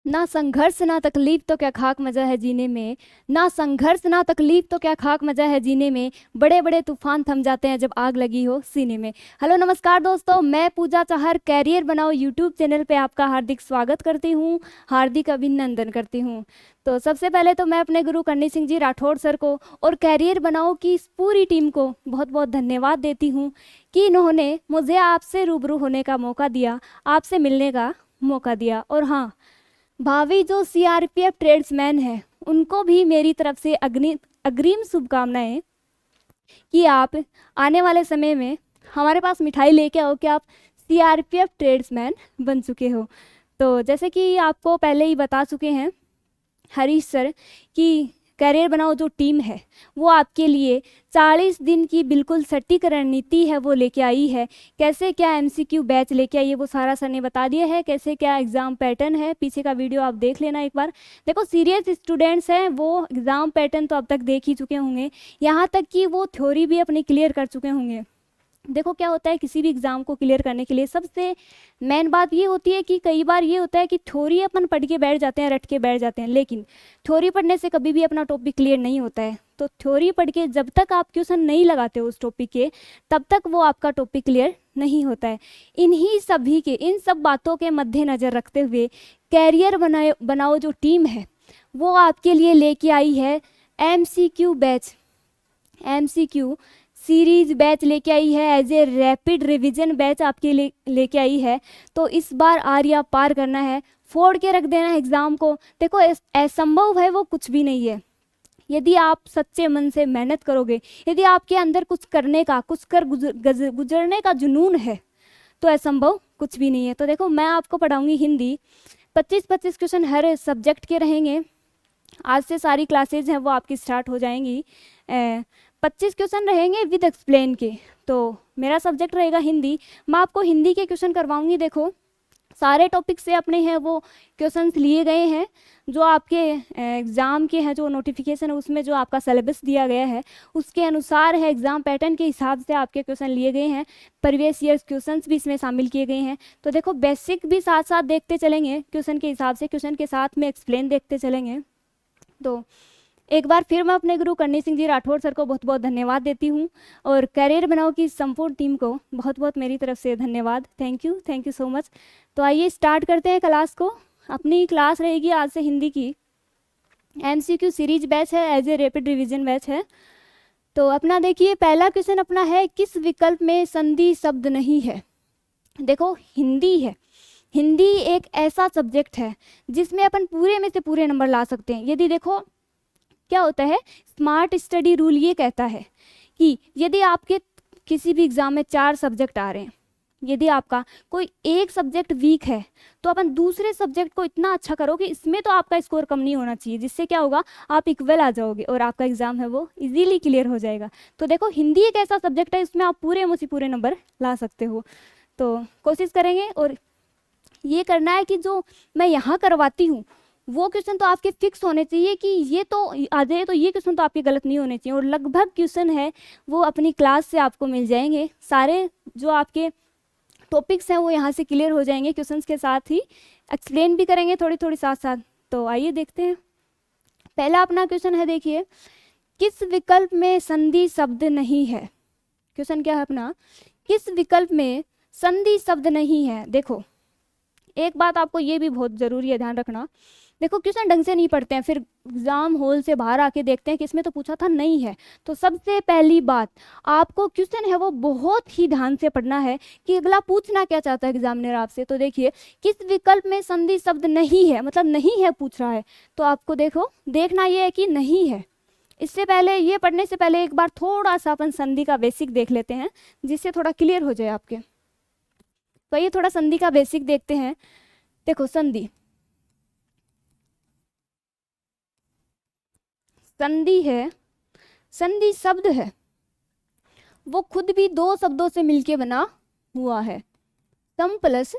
ना संघर्ष ना तकलीफ तो क्या खाक मजा है जीने में, ना संघर्ष ना तकलीफ तो क्या खाक मजा है जीने में, बड़े बड़े तूफान थम जाते हैं जब आग लगी हो सीने में। हेलो नमस्कार दोस्तों, मैं पूजा चाहर कैरियर बनाओ यूट्यूब चैनल पे आपका हार्दिक स्वागत करती हूँ, हार्दिक अभिनंदन करती हूँ। तो सबसे पहले तो मैं अपने गुरु करनी सिंह जी राठौड़ सर को और कैरियर बनाओ की इस पूरी टीम को बहुत बहुत धन्यवाद देती हूँ कि इन्होंने मुझे आपसे रूबरू होने का मौका दिया, आपसे मिलने का मौका दिया। और हाँ, भावी जो सीआरपीएफ ट्रेड्समैन है उनको भी मेरी तरफ से अग्रिम शुभकामनाएं कि आप आने वाले समय में हमारे पास मिठाई लेके आओ कि आप सीआरपीएफ ट्रेड्समैन बन चुके हो। तो जैसे कि आपको पहले ही बता चुके हैं हरीश सर कि कैरियर बनाओ जो टीम है वो आपके लिए 40 दिन की बिल्कुल सटीक रणनीति है वो लेके आई है। कैसे क्या एमसीक्यू बैच लेके आई है वो सारा सर ने बता दिया है। कैसे क्या एग्ज़ाम पैटर्न है, पीछे का वीडियो आप देख लेना एक बार। देखो, सीरियस स्टूडेंट्स हैं वो एग्ज़ाम पैटर्न तो अब तक देख ही चुके होंगे, यहाँ तक कि वो थ्योरी भी अपनी क्लियर कर चुके होंगे। देखो क्या होता है, किसी भी एग्ज़ाम को क्लियर करने के लिए सबसे मेन बात ये होती है कि कई बार ये होता है कि थ्योरी अपन पढ़ के बैठ जाते हैं, रट के बैठ जाते हैं, लेकिन थ्योरी पढ़ने से कभी भी अपना टॉपिक क्लियर नहीं होता है। तो थ्योरी पढ़ के जब तक आप क्वेश्चन नहीं लगाते हो उस टॉपिक के, तब तक वो आपका टॉपिक क्लियर नहीं होता है। इन सब बातों के मद्देनज़र रखते हुए कैरियर बनाओ जो टीम है वो आपके लिए लेके आई है MCQ batch, MCQ series batch लेके आई है, as a rapid revision batch आपके लिए लेके आई है। तो इस बार आर्या पार करना है, फोड़ के रख देना है एग्ज़ाम को। देखो, असंभव है वो कुछ भी नहीं है। यदि आप सच्चे मन से मेहनत करोगे, यदि आपके अंदर कुछ करने का, कुछ कर गुजरने का जुनून है, तो असंभव कुछ भी नहीं है। तो देखो, मैं आपको पढ़ाऊंगी हिंदी, 25-25 क्वेश्चन हर सब्जेक्ट के रहेंगे। आज से सारी क्लासेज हैं वो आपकी स्टार्ट हो जाएंगी। 25 क्वेश्चन रहेंगे विद एक्सप्लेन के। तो मेरा सब्जेक्ट रहेगा हिंदी, मैं आपको हिंदी के क्वेश्चन करवाऊंगी। देखो, सारे टॉपिक से अपने हैं वो क्वेश्चंस लिए गए हैं जो आपके एग्ज़ाम के हैं, जो नोटिफिकेशन है उसमें जो आपका सिलेबस दिया गया है उसके अनुसार है, एग्ज़ाम पैटर्न के हिसाब से आपके क्वेश्चन लिए गए हैं। प्रीवियस ईयर्स क्वेश्चंस भी इसमें शामिल किए गए हैं। तो देखो, बेसिक भी साथ साथ देखते चलेंगे क्वेश्चन के हिसाब से, क्वेश्चन के साथ में एक्सप्लेन देखते चलेंगे। तो एक बार फिर मैं अपने गुरु करनी सिंह जी राठौड़ सर को बहुत बहुत धन्यवाद देती हूँ और कैरियर बनाओ की संपूर्ण टीम को बहुत बहुत मेरी तरफ से धन्यवाद। Thank you so much. तो आइए स्टार्ट करते हैं क्लास को। अपनी क्लास रहेगी आज से हिंदी की, एमसीक्यू सीरीज बैच है, as a rapid revision batch है। तो अपना देखिए, पहला क्वेश्चन अपना है, किस विकल्प में संधि शब्द नहीं है। देखो, हिंदी है, हिंदी एक ऐसा सब्जेक्ट है जिसमें अपन पूरे में से पूरे नंबर ला सकते हैं। यदि देखो क्या होता है, स्मार्ट स्टडी रूल ये कहता है कि यदि आपके किसी भी एग्ज़ाम में 4 सब्जेक्ट आ रहे हैं, यदि आपका कोई एक सब्जेक्ट वीक है तो अपन दूसरे सब्जेक्ट को इतना अच्छा करो कि इसमें तो आपका स्कोर कम नहीं होना चाहिए, जिससे क्या होगा, आप इक्वल आ जाओगे और आपका एग्ज़ाम है वो इजीली क्लियर हो जाएगा। तो देखो, हिंदी एक ऐसा सब्जेक्ट है इसमें आप पूरे में से पूरे नंबर ला सकते हो। तो कोशिश करेंगे और ये करना है कि जो मैं यहाँ करवाती हूँ वो क्वेश्चन तो आपके फिक्स होने चाहिए कि ये तो आ जाए, तो ये क्वेश्चन तो आपके गलत नहीं होने चाहिए। और लगभग क्वेश्चन है वो अपनी क्लास से आपको मिल जाएंगे, सारे जो आपके टॉपिक्स हैं वो यहाँ से क्लियर हो जाएंगे, क्वेश्चंस के साथ ही एक्सप्लेन भी करेंगे थोड़ी थोड़ी साथ साथ। तो आइए देखते हैं, पहला अपना क्वेश्चन है, देखिए, किस विकल्प में संधि शब्द नहीं है। क्वेश्चन क्या है अपना, किस विकल्प में संधि शब्द नहीं है। देखो, एक बात आपको ये भी बहुत ज़रूरी है ध्यान रखना, देखो क्वेश्चन ढंग से नहीं पढ़ते हैं, फिर एग्जाम हॉल से बाहर आके देखते हैं कि इसमें तो पूछा था, नहीं है। तो सबसे पहली बात, आपको क्वेश्चन है वो बहुत ही ध्यान से पढ़ना है कि अगला पूछना क्या चाहता है एग्जामिनर आपसे। तो देखिए, किस विकल्प में संधि शब्द नहीं है, मतलब नहीं है पूछ रहा है, तो आपको देखो देखना ये है कि नहीं है। इससे पहले, ये पढ़ने से पहले एक बार थोड़ा सा अपन संधि का बेसिक देख लेते हैं जिससे थोड़ा क्लियर हो जाए आपके। तो ये थोड़ा संधि का बेसिक देखते हैं। देखो, संधि है, संधि शब्द है वो खुद भी 2 शब्दों से मिलके बना हुआ है, सम प्लस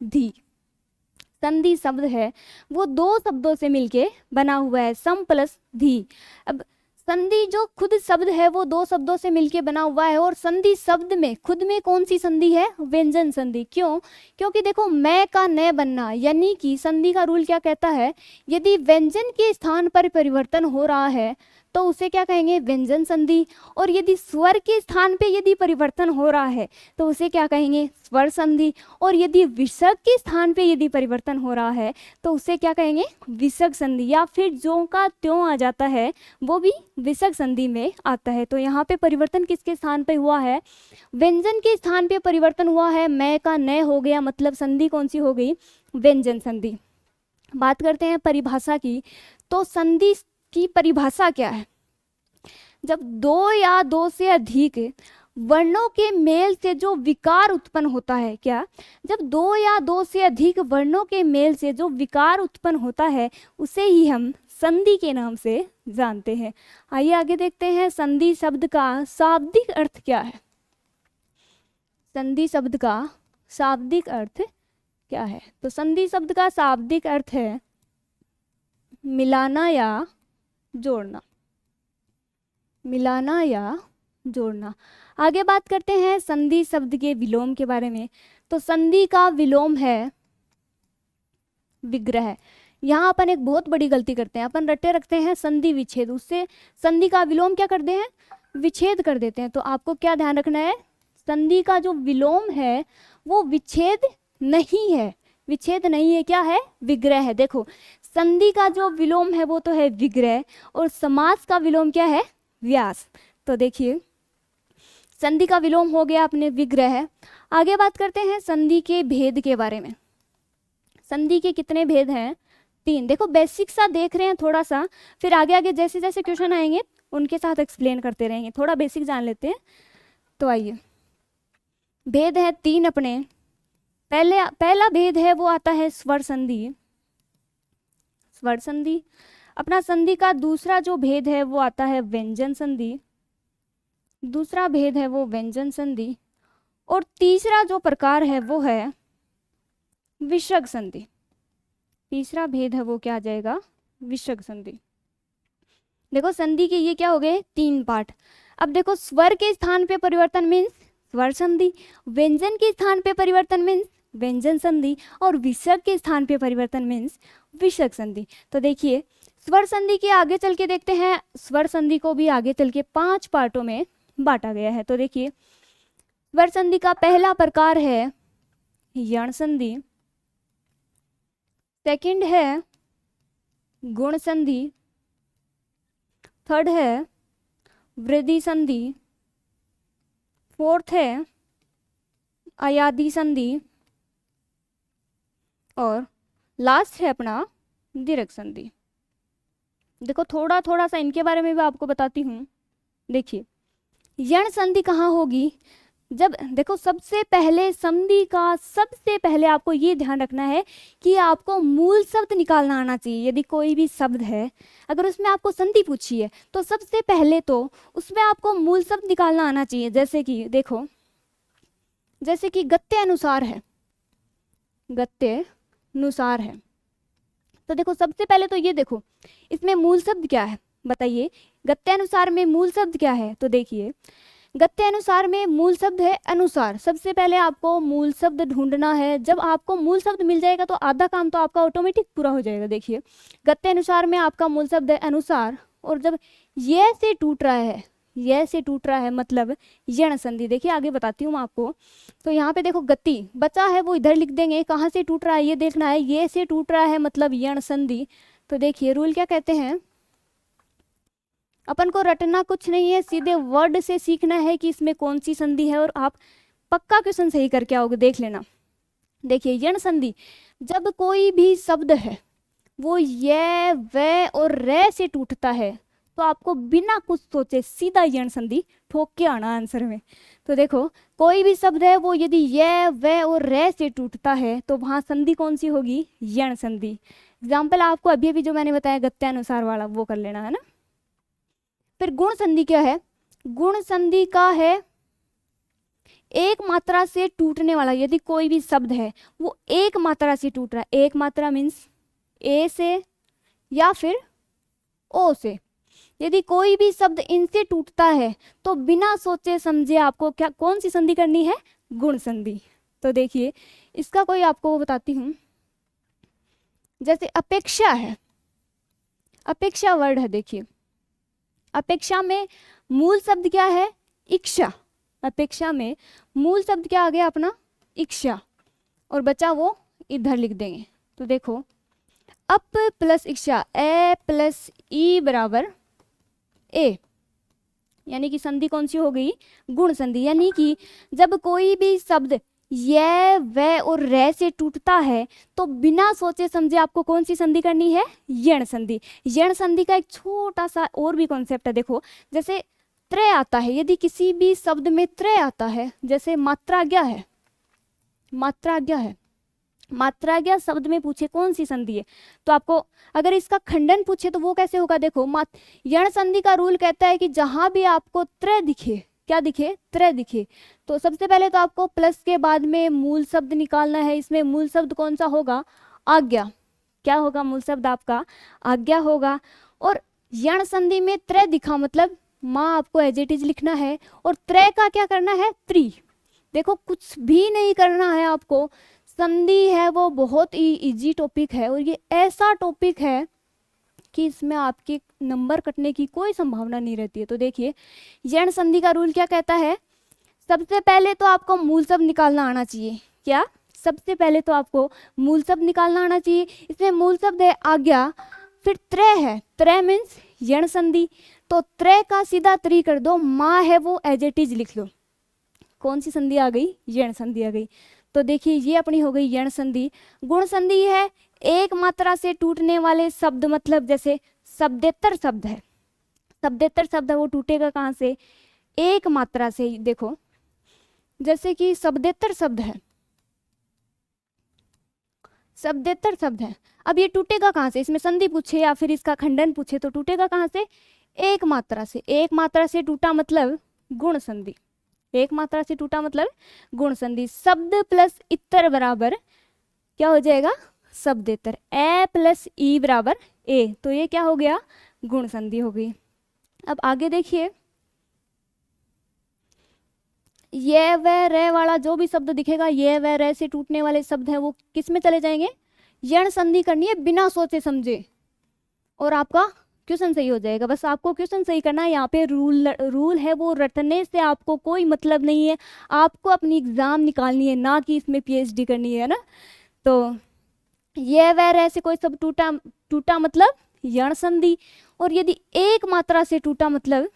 धी। संधि शब्द है वो 2 शब्दों से मिलके बना हुआ है, सम प्लस धी। अब संधि जो खुद शब्द है वो दो शब्दों से मिलके बना हुआ है, और संधि शब्द में खुद में कौन सी संधि है? व्यंजन संधि। क्यों? क्योंकि देखो मैं का न बनना, यानी कि संधि का रूल क्या कहता है, यदि व्यंजन के स्थान पर परिवर्तन हो रहा है तो उसे क्या कहेंगे? व्यंजन संधि। और यदि स्वर के स्थान पे यदि परिवर्तन हो रहा है तो उसे क्या कहेंगे? स्वर संधि। और यदि विसर्ग के स्थान पे यदि परिवर्तन हो रहा है तो उसे क्या कहेंगे? विसर्ग संधि। या फिर ज्यों का त्यों आ जाता है वो भी विसर्ग संधि में आता है। तो यहाँ पे परिवर्तन किसके स्थान पे हुआ है? व्यंजन के स्थान पे परिवर्तन हुआ है, मैं का न हो गया, मतलब संधि कौन सी हो गई? व्यंजन संधि। बात करते हैं परिभाषा की। तो संधि की परिभाषा क्या है? जब दो या दो से अधिक वर्णों के मेल से जो विकार उत्पन्न होता है, क्या? जब दो या दो से अधिक वर्णों के मेल से जो विकार उत्पन्न होता है उसे ही हम संधि के नाम से जानते हैं। आइए आगे देखते हैं संधि शब्द का शाब्दिक अर्थ क्या है। संधि शब्द का शाब्दिक अर्थ क्या है? तो संधि शब्द का शाब्दिक अर्थ है मिलाना या जोड़ना। मिलाना या जोड़ना। आगे बात करते हैं संधि शब्द के विलोम के बारे में। तो संधि का विलोम है विग्रह। यहाँ अपन एक बहुत बड़ी गलती करते हैं, अपन रटे रखते हैं संधि विच्छेद, उससे संधि का विलोम क्या करते हैं? विच्छेद कर देते हैं। तो आपको क्या ध्यान रखना है? संधि का जो विलोम है वो विच्छेद नहीं है, विच्छेद नहीं है, क्या है? विग्रह है। देखो संधि का जो विलोम है वो तो है विग्रह, और समास का विलोम क्या है? व्यास। तो देखिए संधि का विलोम हो गया अपने विग्रह। आगे बात करते हैं संधि के भेद के बारे में। संधि के कितने भेद हैं? 3। देखो बेसिक सा देख रहे हैं थोड़ा सा, फिर आगे आगे जैसे जैसे क्वेश्चन आएंगे उनके साथ एक्सप्लेन करते रहेंगे। थोड़ा बेसिक जान लेते हैं। तो आइए, भेद है 3 अपने। पहला भेद है वो आता है स्वर संधि। स्वर संधि। अपना संधि का दूसरा जो भेद है वो आता है व्यंजन संधि। दूसरा भेद है वो व्यंजन संधि। और तीसरा जो प्रकार है वो है विसर्ग संधि। तीसरा भेद है वो क्या आ जाएगा? विसर्ग संधि। देखो संधि के ये क्या हो गए? 3 पार्ट। अब देखो स्वर के स्थान पे परिवर्तन मीन्स स्वर संधि, व्यंजन के स्थान पे परिवर्तन मीन्स व्यंजन संधि, और विसर्ग के स्थान पे परिवर्तन मीन्स विसर्ग संधि। तो देखिए स्वर संधि के आगे चल के देखते हैं। स्वर संधि को भी आगे चल के 5 पार्टों में बांटा गया है। तो देखिए स्वर संधि का पहला प्रकार है यण संधि, सेकंड है गुण संधि, थर्ड है वृद्धि संधि, फोर्थ है अयादि संधि, और लास्ट है अपना दीर्घ संधि। देखो थोड़ा थोड़ा सा इनके बारे में भी आपको बताती हूँ। देखिए यण संधि कहाँ होगी? जब देखो सबसे पहले संधि का सबसे पहले आपको ये ध्यान रखना है कि आपको मूल शब्द निकालना आना चाहिए। यदि कोई भी शब्द है अगर उसमें आपको संधि पूछी है तो सबसे पहले तो उसमें आपको मूल शब्द निकालना आना चाहिए। जैसे कि देखो, जैसे कि गत्य अनुसार है, गत्य अनुसार है। तो देखो सबसे पहले तो ये देखो इसमें मूल शब्द क्या है, बताइए। गत्यानुसार में मूल शब्द क्या है? तो देखिए गत्यानुसार में मूल शब्द है अनुसार। सबसे पहले आपको मूल शब्द ढूंढना है। जब आपको मूल शब्द मिल जाएगा तो आधा काम तो आपका ऑटोमेटिक पूरा हो जाएगा। देखिए गत्यानुसार में आपका मूल शब्द है अनुसार, और जब ये से टूट रहा है, ये से टूट रहा है मतलब यण संधि। देखिए आगे बताती हूँ मैं आपको। तो यहाँ पे देखो गति बचा है वो इधर लिख देंगे, कहाँ से टूट रहा है ये देखना है। ये से टूट रहा है मतलब यण संधि। तो देखिए रूल क्या कहते हैं, अपन को रटना कुछ नहीं है, सीधे वर्ड से सीखना है कि इसमें कौन सी संधि है, और आप पक्का क्वेश्चन सही करके आओगे, देख लेना। देखिए यण संधि, जब कोई भी शब्द है वो ये वे और रे से टूटता है तो आपको बिना कुछ सोचे सीधा यण संधि ठोक के आना आंसर में। तो देखो कोई भी शब्द है वो यदि ये वे और रे से टूटता है तो वहाँ संधि कौन सी होगी? यण संधि। एग्जाम्पल आपको अभी अभी जो मैंने बताया गत्यानुसार वाला वो कर लेना है ना। फिर गुण संधि क्या है? गुण संधि का है एक मात्रा से टूटने वाला। यदि कोई भी शब्द है वो एक मात्रा से टूट रहा है, एक मात्रा मीन्स ए से या फिर ओ से, यदि कोई भी शब्द इनसे टूटता है तो बिना सोचे समझे आपको क्या कौन सी संधि करनी है? गुण संधि। तो देखिए इसका कोई आपको वो बताती हूँ। जैसे अपेक्षा है, अपेक्षा वर्ड है, देखिए अपेक्षा में मूल शब्द क्या है? इच्छा। अपेक्षा में मूल शब्द क्या आ गया अपना? इच्छा। और बचा वो इधर लिख देंगे। तो देखो अप प्लस इच्छा, ए प्लस ई बराबर ए, यानी कि संधि कौन सी हो गई? गुण संधि। यानी कि जब कोई भी शब्द ये व और रे से टूटता है तो बिना सोचे समझे आपको कौन सी संधि करनी है? यण संधि। यण संधि का एक छोटा सा और भी कॉन्सेप्ट है। देखो जैसे त्रय आता है, यदि किसी भी शब्द में त्रय आता है, जैसे मात्राज्ञा है, मात्राज्ञा है, मात्राज्ञा शब्द में पूछे कौन सी संधि है, तो आपको अगर इसका खंडन पूछे तो वो कैसे होगा? देखो यण संधि का रूल कहता है कि जहां भी आपको त्रय दिखे, क्या दिखे? त्रय दिखे, तो सबसे पहले तो आपको प्लस के बाद में मूल शब्द निकालना है। इसमें मूल शब्द कौन सा होगा? आज्ञा। क्या होगा मूल शब्द आपका? आज्ञा होगा। और यण संधि में त्रय दिखा मतलब माँ आपको एज इट इज लिखना है, और त्रय का क्या करना है? त्रि। देखो कुछ भी नहीं करना है आपको, संधि है वो बहुत ही इजी टॉपिक है, और ये ऐसा टॉपिक है कि इसमें आपके नंबर कटने की कोई संभावना नहीं रहती है। तो देखिए यण संधि का रूल क्या कहता है? सबसे पहले तो आपको मूल शब्द निकालना आना चाहिए। क्या? सबसे पहले तो आपको मूल शब्द निकालना आना चाहिए। इसमें मूल शब्द है आज्ञा, फिर त्रय है, त्रय मीन्स यण संधि, तो त्रय का सीधा त्रि कर दो, माँ है वो एज इट इज लिख लो। कौन सी संधि आ गई? यण संधि आ गई। तो देखिए ये अपनी हो गई यण संधि। गुण संधि है एक मात्रा से टूटने वाले शब्द, मतलब जैसे शब्देतर शब्द है, शब्देतर शब्द है वो टूटेगा कहाँ से? एक मात्रा से। देखो जैसे कि शब्देतर शब्द है, शब्देतर शब्द है, अब ये टूटेगा कहाँ से? इसमें संधि पूछे या फिर इसका खंडन पूछे तो टूटेगा कहाँ से? एक मात्रा से। एक मात्रा से टूटा मतलब गुण संधि। एक मात्रा से टूटा मतलब गुण संधि। शब्द प्लस इतर बराबर क्या हो जाएगा? शब्देतर। ए प्लस ई बराबर ए, तो ये क्या हो गया? गुण संधि हो गई। अब आगे देखिए ये व रे वाला जो भी शब्द दिखेगा, ये व रे से टूटने वाले शब्द हैं वो किस में चले जाएंगे? यण संधि करनी है बिना सोचे समझे, और आपका क्वेश्चन सही हो जाएगा। बस आपको क्वेश्चन सही करना है। यहाँ पे रूल है वो रटने से आपको कोई मतलब नहीं है, आपको अपनी एग्जाम निकालनी है, ना कि इसमें पीएचडी करनी है ना। तो ये व रे से कोई शब्द टूटा मतलब यण संधि, और यदि एक मात्रा से टूटा मतलब,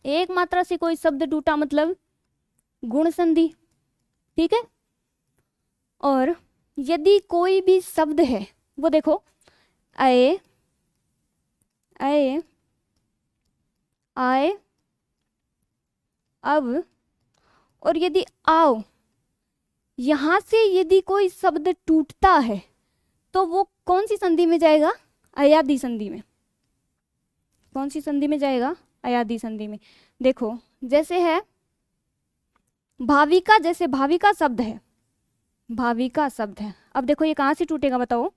एक मात्रा से कोई शब्द टूटा मतलब गुण संधि। ठीक है। और यदि कोई भी शब्द है वो देखो आए, आए, आए, अब, और यदि आओ, यहां से यदि कोई शब्द टूटता है तो वो कौन सी संधि में जाएगा? अयादी संधि में। कौन सी संधि में जाएगा? अयादी संधि में। देखो जैसे है भाविका, जैसे भाविका शब्द है, भाविका शब्द है, अब देखो ये कहाँ से टूटेगा बताओ?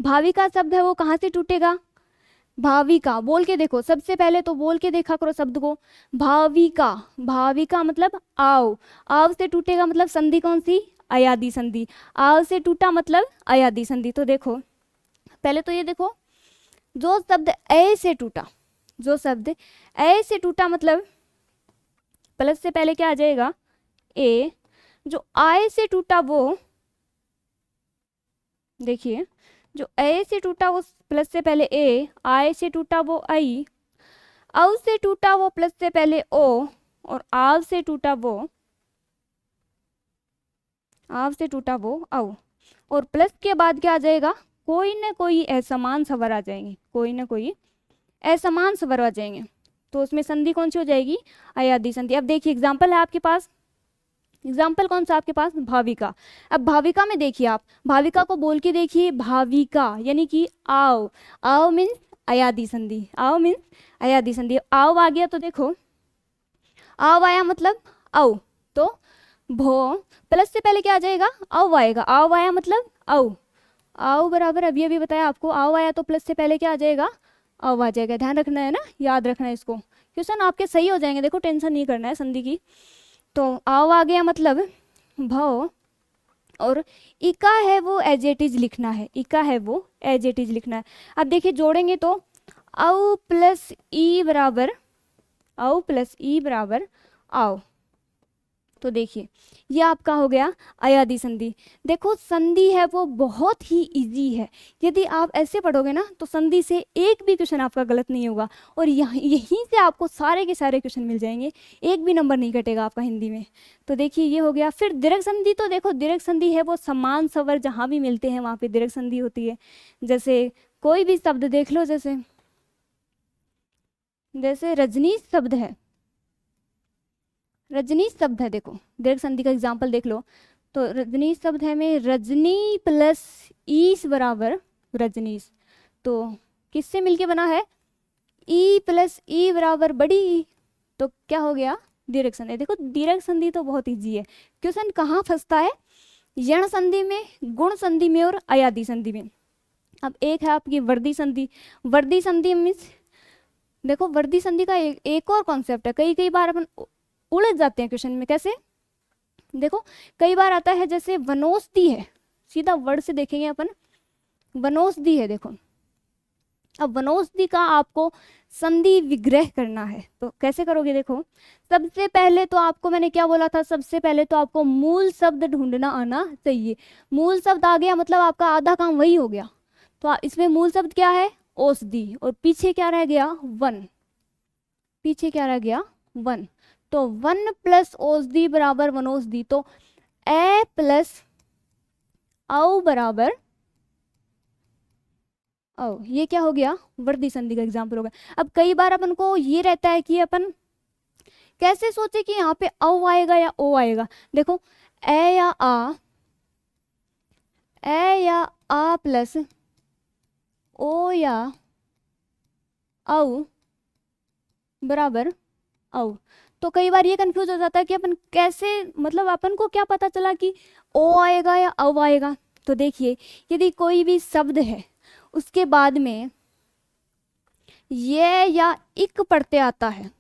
भाविका शब्द है वो कहाँ से टूटेगा? भाविका बोल के देखो, सबसे पहले तो बोल के देखा करो शब्द को। भाविका, भाविका मतलब आओ, आओ से टूटेगा मतलब संधि कौन सी? अयादी संधि। आओ से टूटा मतलब अयादी संधि। तो देखो पहले तो ये देखो, जो शब्द ए से टूटा, जो शब्द ए से टूटा मतलब प्लस से पहले क्या आ जाएगा? ए। जो आय से टूटा वो देखिए, जो ए से टूटा वो प्लस से पहले ए, आय से टूटा वो आई, औ से टूटा वो प्लस से पहले ओ, और आव से टूटा वो, आव से टूटा वो औ, और प्लस के बाद क्या आ जाएगा? कोई ना कोई असमान स्वर आ जाएंगे, कोई ना कोई असमान स्वर आ जाएंगे, तो उसमें संधि कौन सी हो जाएगी? अयादी संधि। अब देखिए एग्जाम्पल है आपके पास, एग्जाम्पल कौन सा आपके पास? भाविका। अब भाविका में देखिए, आप भाविका को बोल के देखिए, भाविका यानी कि आओ, आओ मीन्स अयादी संधि, आओ मीन्स अयादी संधि। आओ आ गया तो देखो आओ आया मतलब औ, तो भो प्लस से पहले क्या आ जाएगा? औ आएगा, आओ आया मतलब औ, आओ बराबर अभी अभी बताया आपको, आओ आया तो प्लस से पहले क्या आ जाएगा? अव आ जाएगा, ध्यान रखना है ना, याद रखना है इसको। क्वेश्चन आपके सही हो जाएंगे, देखो टेंशन नहीं करना है संधि की। तो अव आ गया मतलब भव, और इका है वो एज इट इज लिखना है, इका है वो एज इट इज लिखना है। अब देखिए जोड़ेंगे तो औ प्लस ई बराबर, औ प्लस ई बराबर आओ। तो देखिए ये आपका हो गया अयादी संधि। देखो संधि है वो बहुत ही इजी है, यदि आप ऐसे पढ़ोगे ना तो संधि से एक भी क्वेश्चन आपका गलत नहीं होगा, और यहीं से आपको सारे के सारे क्वेश्चन मिल जाएंगे, एक भी नंबर नहीं कटेगा आपका हिंदी में। तो देखिए ये हो गया। फिर दीर्घ संधि, तो देखो दीर्घ संधि है वो समान स्वर जहाँ भी मिलते हैं वहाँ पे दीर्घ संधि होती है। जैसे कोई भी शब्द देख लो, जैसे रजनी शब्द है, रजनी शब्द है, देखो दीर्घ संधि का एग्जाम्पल देख लो। तो रजनी शब्द है में रजनी प्लस ईस बराबर रजनीश, तो किससे मिलके बना है, ई प्लस ई बराबर बड़ी ई, तो क्या हो गया दीर्घ संधि। देखो दीर्घ संधि तो बहुत इजी है। क्वेश्चन कहाँ फंसता है, यण संधि में, गुण संधि में और अयादी संधि में। अब एक है आपकी वर्दी संधि। वर्दी संधि मीन्स, देखो वर्दी संधि का एक और कॉन्सेप्ट है, कई बार अपन उलझ जाते हैं क्वेश्चन में। कैसे, देखो कई बार आता है जैसे वनौषधि है, सीधा वर्ड से देखेंगे अपन, वनौषधि है देखो। अब वनौषधि का आपको संधि विग्रह करना है, तो कैसे करोगे, देखो सबसे पहले तो आपको मैंने क्या बोला था, सबसे पहले तो आपको मूल शब्द ढूंढना आना चाहिए। मूल शब्द आ गया मतलब आपका आधा काम वही हो गया। तो इसमें मूल शब्द क्या है, औषधि, और पीछे क्या रह गया, वन, पीछे क्या रह गया, वन। तो वन प्लस औषधि बराबर वनौषधि, तो ए प्लस औ बराबर औ, ये क्या हो गया, वर्दी संधि का एग्जाम्पल हो गया। अब कई बार अपन को ये रहता है कि अपन कैसे सोचे कि यहाँ पे औ आएगा या ओ आएगा। देखो ए या आ प्लस ओ या औ बराबर औ। तो कई बार ये कंफ्यूज हो जाता है कि अपन कैसे, मतलब अपन को क्या पता चला कि ओ आएगा या औ आएगा। तो देखिए यदि कोई भी शब्द है उसके बाद में ये या इक प्रत्यय आता है,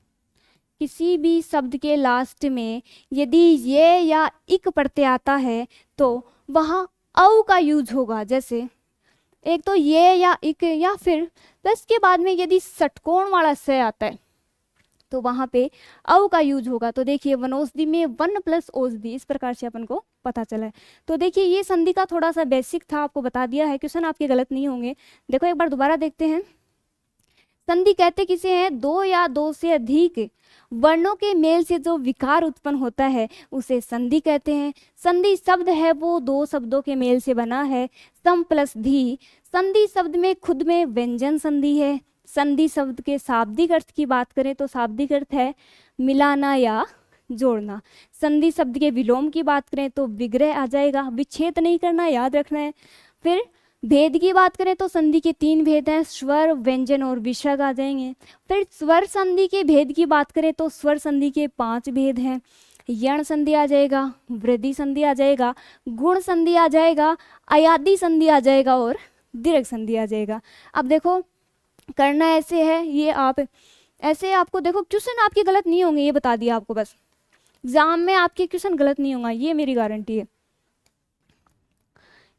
किसी भी शब्द के लास्ट में यदि ये या इक प्रत्यय आता है तो वहाँ औ का यूज होगा। जैसे एक तो ये या इक, या फिर प्लस के बाद में यदि षटकोण वाला से आता है तो वहाँ पे औ का यूज होगा। तो देखिए वनौषधि में वन प्लस औषधि, इस प्रकार से अपन को पता चला है। तो देखिए ये संधि का थोड़ा सा बेसिक था, आपको बता दिया है, क्वेश्चन आपके गलत नहीं होंगे। देखो एक बार दोबारा देखते हैं। संधि कहते किसे हैं, दो या दो से अधिक वर्णों के मेल से जो विकार उत्पन्न होता है उसे संधि कहते हैं। संधि शब्द है वो दो शब्दों के मेल से बना है, सम प्लस धी। संधि शब्द में खुद में व्यंजन संधि है। संधि शब्द के शाब्दिक अर्थ की बात करें तो शाब्दिक अर्थ है मिलाना या जोड़ना। संधि शब्द के विलोम की बात करें तो विग्रह आ जाएगा, विच्छेद नहीं करना, याद रखना है। फिर भेद की बात करें तो संधि के 3 भेद हैं, स्वर, व्यंजन और विसर्ग आ जाएंगे। फिर स्वर संधि के भेद की बात करें तो स्वर संधि के 5 भेद हैं। यण संधि आ जाएगा, वृद्धि संधि आ जाएगा, गुण संधि आ जाएगा, अयादी संधि आ जाएगा और दीर्घ संधि आ जाएगा। अब देखो करना ऐसे है, ये आप ऐसे, आपको देखो क्वेश्चन आपके गलत नहीं होंगे, ये बता दिया आपको, बस एग्जाम में आपके क्वेश्चन गलत नहीं होगा, ये मेरी गारंटी है।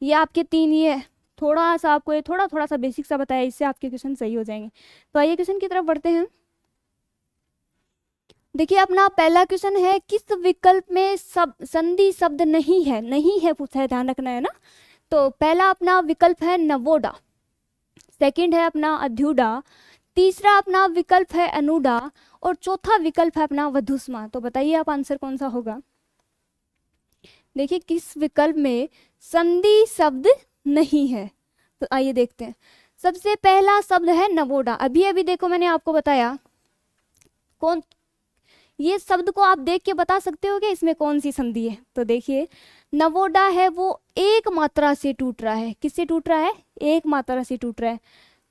ये आपके 3 ये थोड़ा सा आपको ये थोड़ा सा बेसिक सा बताया, इससे आपके क्वेश्चन सही हो जाएंगे। तो आइए क्वेश्चन की तरफ बढ़ते हैं। देखिए अपना पहला क्वेश्चन है, किस विकल्प में संधि शब्द नहीं है, नहीं है पूछा है, ध्यान रखना है ना। तो पहला अपना विकल्प है नवोडा, सेकंड है अपना अध्युडा, तीसरा अपना विकल्प है अनुडा, और चौथा विकल्प है अपना वधुस्मा। तो बताइए आप आंसर कौन सा होगा। देखिए किस विकल्प में संधि शब्द नहीं है, तो आइए देखते हैं। सबसे पहला शब्द है नवोडा। अभी अभी देखो मैंने आपको बताया, कौन ये शब्द को आप देख के बता सकते हो कि इसमें कौन सी संधि है। तो देखिए नवोडा है वो एक मात्रा से टूट रहा है, किससे टूट रहा है, एक मात्रा से टूट रहा है।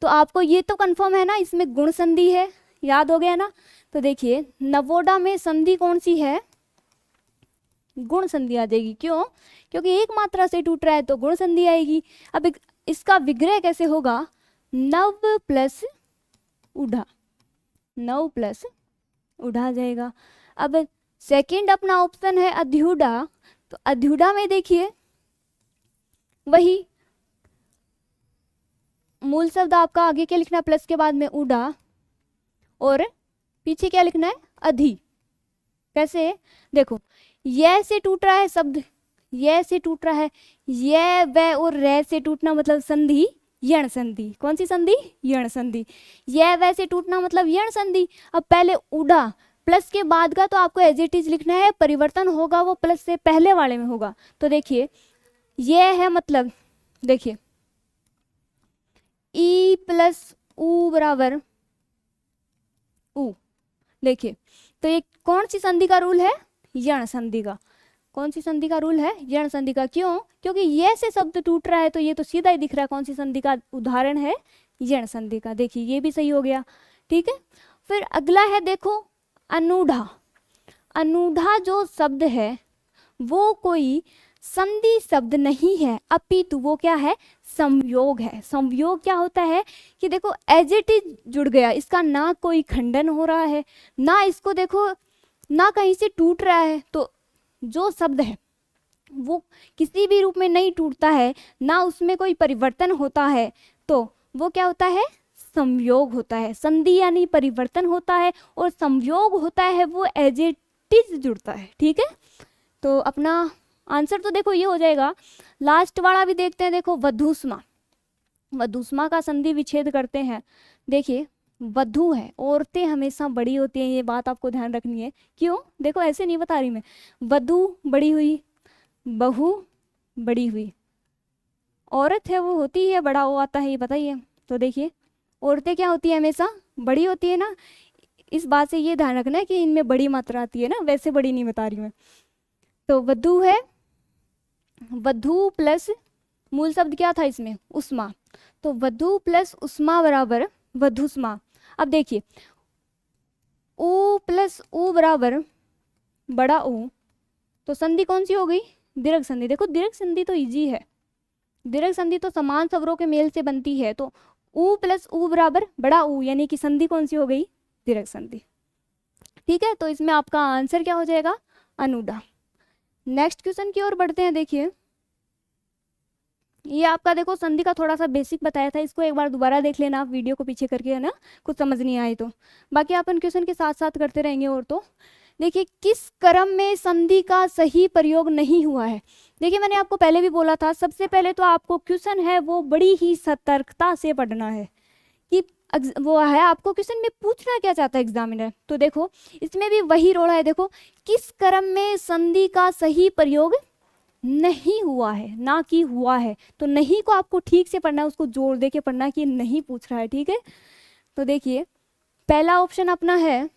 तो आपको ये तो कंफर्म है ना, इसमें गुण संधि है, याद हो गया ना। तो देखिए नवोडा में संधि कौन सी है, गुण संधि आ जाएगी। क्यों, क्योंकि एक मात्रा से टूट रहा है तो गुण संधि आएगी। अब इसका विग्रह कैसे होगा, नव प्लस उढ़ा, नौ प्लस उढ़ा जाएगा। अब सेकंड अपना ऑप्शन है अध्युढ़ा, तो अध्युढ़ा में देखिए वही मूल शब्द आपका आगे क्या लिखना है, प्लस के बाद में उड़ा, और पीछे क्या लिखना है, अधि। कैसे, देखो ये से टूट रहा है शब्द, ये से टूट रहा है, ये व और रे से टूटना मतलब संधि यण संधि। कौन सी संधि, यण संधि। ये व से टूटना मतलब यण संधि। अब पहले उड़ा, प्लस के बाद का तो आपको एज इट इज लिखना है, परिवर्तन होगा वो प्लस से पहले वाले में होगा। तो देखिए ये है, मतलब देखिए ई प्लस उ बराबर उ। देखिए तो ये कौन सी संधि का रूल है, यण संधि का। कौन सी संधि का रूल है, यण संधि का। क्यों, क्योंकि ये से शब्द टूट रहा है तो ये तो सीधा ही दिख रहा है कौन सी संधि का उदाहरण है, यण संधि का। देखिए ये भी सही हो गया, ठीक है। फिर अगला है देखो अनूढ़ा। अनूढ़ा जो शब्द है वो कोई संधि शब्द नहीं है, अपितु वो क्या है, संयोग है। संयोग क्या होता है कि देखो एज इट इज जुड़ गया, इसका ना कोई खंडन हो रहा है, ना इसको देखो ना कहीं से टूट रहा है। तो जो शब्द है वो किसी भी रूप में नहीं टूटता है, ना उसमें कोई परिवर्तन होता है, तो वो क्या होता है, संयोग होता है। संधि यानी परिवर्तन होता है, और संयोग होता है वो एज इट इज जुड़ता है, ठीक है। तो अपना आंसर तो देखो ये हो जाएगा। लास्ट वाला भी देखते हैं, देखो वधूष्मा। वधूष्मा का संधि विच्छेद करते हैं। देखिए वधू है, औरतें हमेशा बड़ी होती हैं, ये बात आपको ध्यान रखनी है। क्यों, देखो ऐसे नहीं बता रही मैं, वधू बड़ी हुई, बहू बड़ी हुई, औरत है वो होती है बड़ा वो आता है, ये बताइए। तो देखिए औरतें क्या होती है, हमेशा बड़ी होती है ना, इस बात से ये ध्यान रखना है कि इनमें बड़ी मात्रा आती है ना, वैसे बड़ी नहीं बता रही मैं। तो वधू है, वधू प्लस मूल शब्द क्या था इसमें, उष्मा, तो वधू प्लस उष्मा बराबर वधुष्मा। अब देखिए उ प्लस उ बराबर बड़ा उ, तो संधि कौन सी हो गई, दीर्घ संधि। देखो दीर्घ संधि तो इजी है, दीर्घ संधि तो समान स्वरों के मेल से बनती है। तो उ प्लस उ बराबर बड़ा उ, यानी कि संधि कौन सी हो गई, दीर्घ संधि, ठीक है। तो इसमें आपका आंसर क्या हो जाएगा, अनूढ़ा। नेक्स्ट क्वेश्चन की ओर बढ़ते हैं। देखिए ये आपका देखो संधि का थोड़ा सा बेसिक बताया था, इसको एक बार दोबारा देख लेना आप वीडियो को पीछे करके, है ना, कुछ समझ नहीं आए तो। बाकी अपन क्वेश्चन के साथ साथ करते रहेंगे। और तो देखिए किस क्रम में संधि का सही प्रयोग नहीं हुआ है। देखिए मैंने आपको पहले भी बोला था, सबसे पहले तो आपको क्वेश्चन है वो बड़ी ही सतर्कता से पढ़ना है कि वो है आपको क्वेश्चन में पूछना क्या चाहता है एग्जामिनर। तो देखो इसमें भी वही रोड़ा है, देखो किस क्रम में संधि का सही प्रयोग नहीं हुआ है, ना कि हुआ है। तो नहीं को आपको ठीक से पढ़ना है, उसको जोड़ दे के पढ़ना कि नहीं पूछ रहा है, ठीक है। तो देखिए पहला ऑप्शन अपना है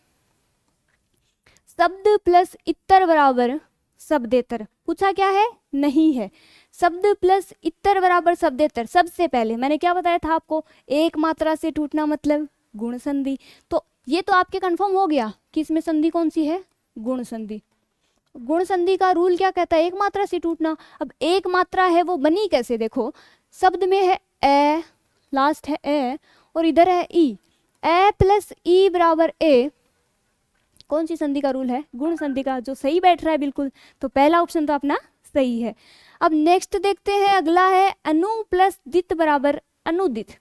शब्द प्लस इतर बराबर शब्देतर। पूछा क्या है, नहीं है। शब्द प्लस इतर बराबर शब्देतर, सबसे पहले मैंने क्या बताया था आपको, एक मात्रा से टूटना मतलब गुण संधि। तो ये तो आपके कंफर्म हो गया कि इसमें संधि कौन सी है, गुण संधि। गुण संधि का रूल क्या कहता है, एक मात्रा से टूटना। अब एक मात्रा है वो बनी कैसे, देखो शब्द में है ए, लास्ट है ए, और इधर है ई, ए प्लस ई बराबर ए। कौन सी संधि का रूल है, गुण संधि का, जो सही बैठ रहा है बिल्कुल। तो पहला ऑप्शन तो अपना सही है। अब नेक्स्ट देखते हैं, अगला है अनु प्लस दित बराबर अनुदित।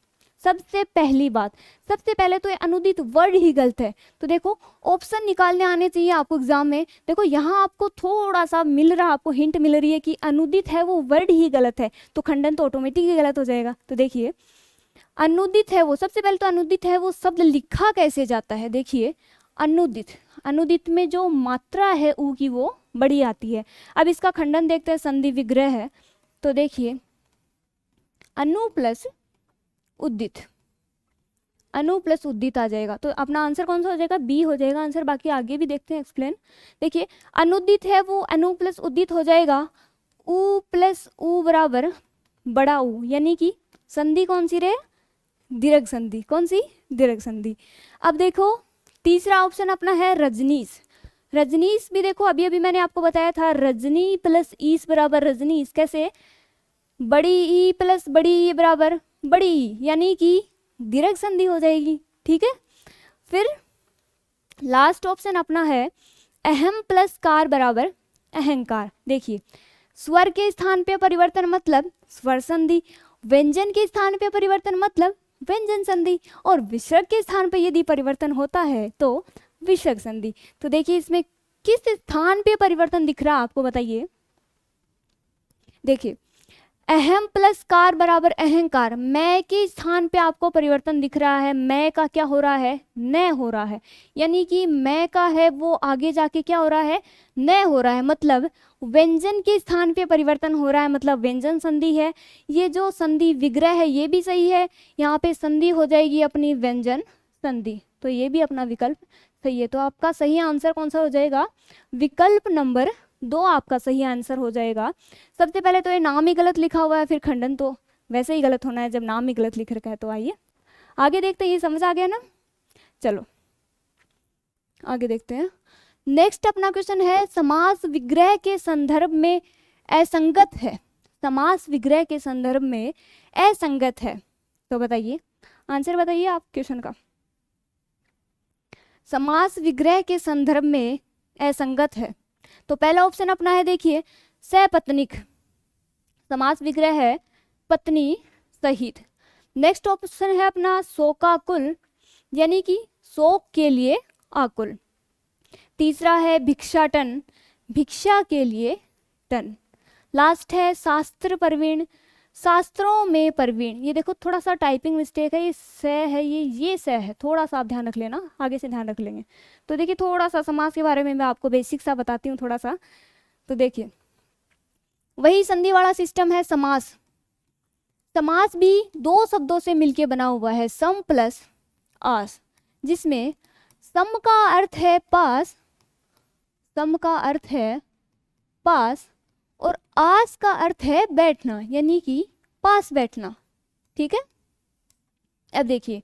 सबसे पहली बात, सबसे पहले तो ये अनुदित वर्ड ही गलत है। तो देखो ऑप्शन निकालने आने चाहिए आपको एग्जाम में। देखो यहाँ आपको थोड़ा सा मिल रहा, आपको हिंट मिल रही है कि अनुदित है वो वर्ड ही गलत है, तो खंडन तो ऑटोमेटिक ही गलत हो जाएगा। तो देखिए अनुदित है वो, सबसे पहले तो अनुदित है वो शब्द लिखा कैसे जाता है। देखिए अनुदित, अनुदित में जो मात्रा है ऊ की वो बड़ी आती है। अब इसका खंडन देखते हैं, संधि विग्रह है। तो देखिए अनु प्लस उद्दित, अनु प्लस उद्दित आ जाएगा। तो अपना आंसर कौन सा हो जाएगा, बी हो जाएगा आंसर। बाकी आगे भी देखते हैं एक्सप्लेन। देखिए अनुदित है वो अनु प्लस उद्दित हो जाएगा, उ प्लस उ बराबर बड़ा उ, यानी कि संधि कौन सी रहे, दीर्घ संधि। कौन सी, दीर्घ संधि। अब देखो तीसरा ऑप्शन अपना है रजनीश। रजनीश भी देखो अभी अभी मैंने आपको बताया था, रजनी प्लस ईस बराबर रजनीश। कैसे, बड़ी ई प्लस बड़ी ई बराबर बड़ी ई, यानी कि दीर्घ संधि हो जाएगी, ठीक है। फिर लास्ट ऑप्शन अपना है अहम प्लस कार बराबर अहंकार। देखिए, स्वर के स्थान पे परिवर्तन मतलब स्वर संधि, व्यंजन के स्थान पे परिवर्तन मतलब व्यंजन संधि, और विसर्ग के स्थान पे यदि परिवर्तन होता है तो विसर्ग संधि। तो देखिए इसमें किस स्थान पे परिवर्तन दिख रहा है आपको बताइए। देखिए, अहम प्लस कार बराबर अहंकार, मैं के स्थान पे आपको परिवर्तन दिख रहा है। मैं का क्या हो रहा है, न हो रहा है, यानी कि मैं का है वो आगे जाके क्या हो रहा है, न हो रहा है। मतलब व्यंजन के स्थान पे परिवर्तन हो रहा है, मतलब व्यंजन संधि है। ये जो संधि विग्रह है ये भी सही है, यहाँ पे संधि हो जाएगी अपनी व्यंजन संधि, तो ये भी अपना विकल्प सही है। तो आपका सही आंसर कौन सा हो जाएगा, विकल्प नंबर 2 आपका सही आंसर हो जाएगा। सबसे पहले तो ये नाम ही गलत लिखा हुआ है, फिर खंडन तो वैसे ही गलत होना है जब नाम ही गलत लिख रखा है। तो आइए आगे देखते हैं, ये समझ आ गया ना। चलो आगे देखते हैं। नेक्स्ट अपना क्वेश्चन है, समास विग्रह के संदर्भ में असंगत है। समास विग्रह के संदर्भ में असंगत है, तो बताइए आंसर बताइए आप क्वेश्चन का। समास विग्रह के संदर्भ में असंगत है, तो पहला ऑप्शन अपना है देखिए सपत्नीक, समास विग्रह है पत्नी सहित। नेक्स्ट ऑप्शन है अपना शोकाकुल, यानी कि शोक के लिए आकुल। तीसरा है भिक्षाटन, भिक्षा के लिए टन। लास्ट है शास्त्र प्रवीण, शास्त्रों में प्रवीण। ये देखो थोड़ा सा टाइपिंग मिस्टेक है, ये स है, ये स है, थोड़ा सा आप ध्यान रख लेना, आगे से ध्यान रख लेंगे। तो देखिए थोड़ा सा समास के बारे में मैं आपको बेसिक सा बताती हूँ थोड़ा सा। तो देखिए वही संधि वाला सिस्टम है समास। समास भी 2 शब्दों से मिलके बना हुआ है, सम प्लस आस, जिसमें सम का अर्थ है पास, सम का अर्थ है पास, और आस का अर्थ है बैठना, यानी कि पास बैठना। ठीक है, अब देखिए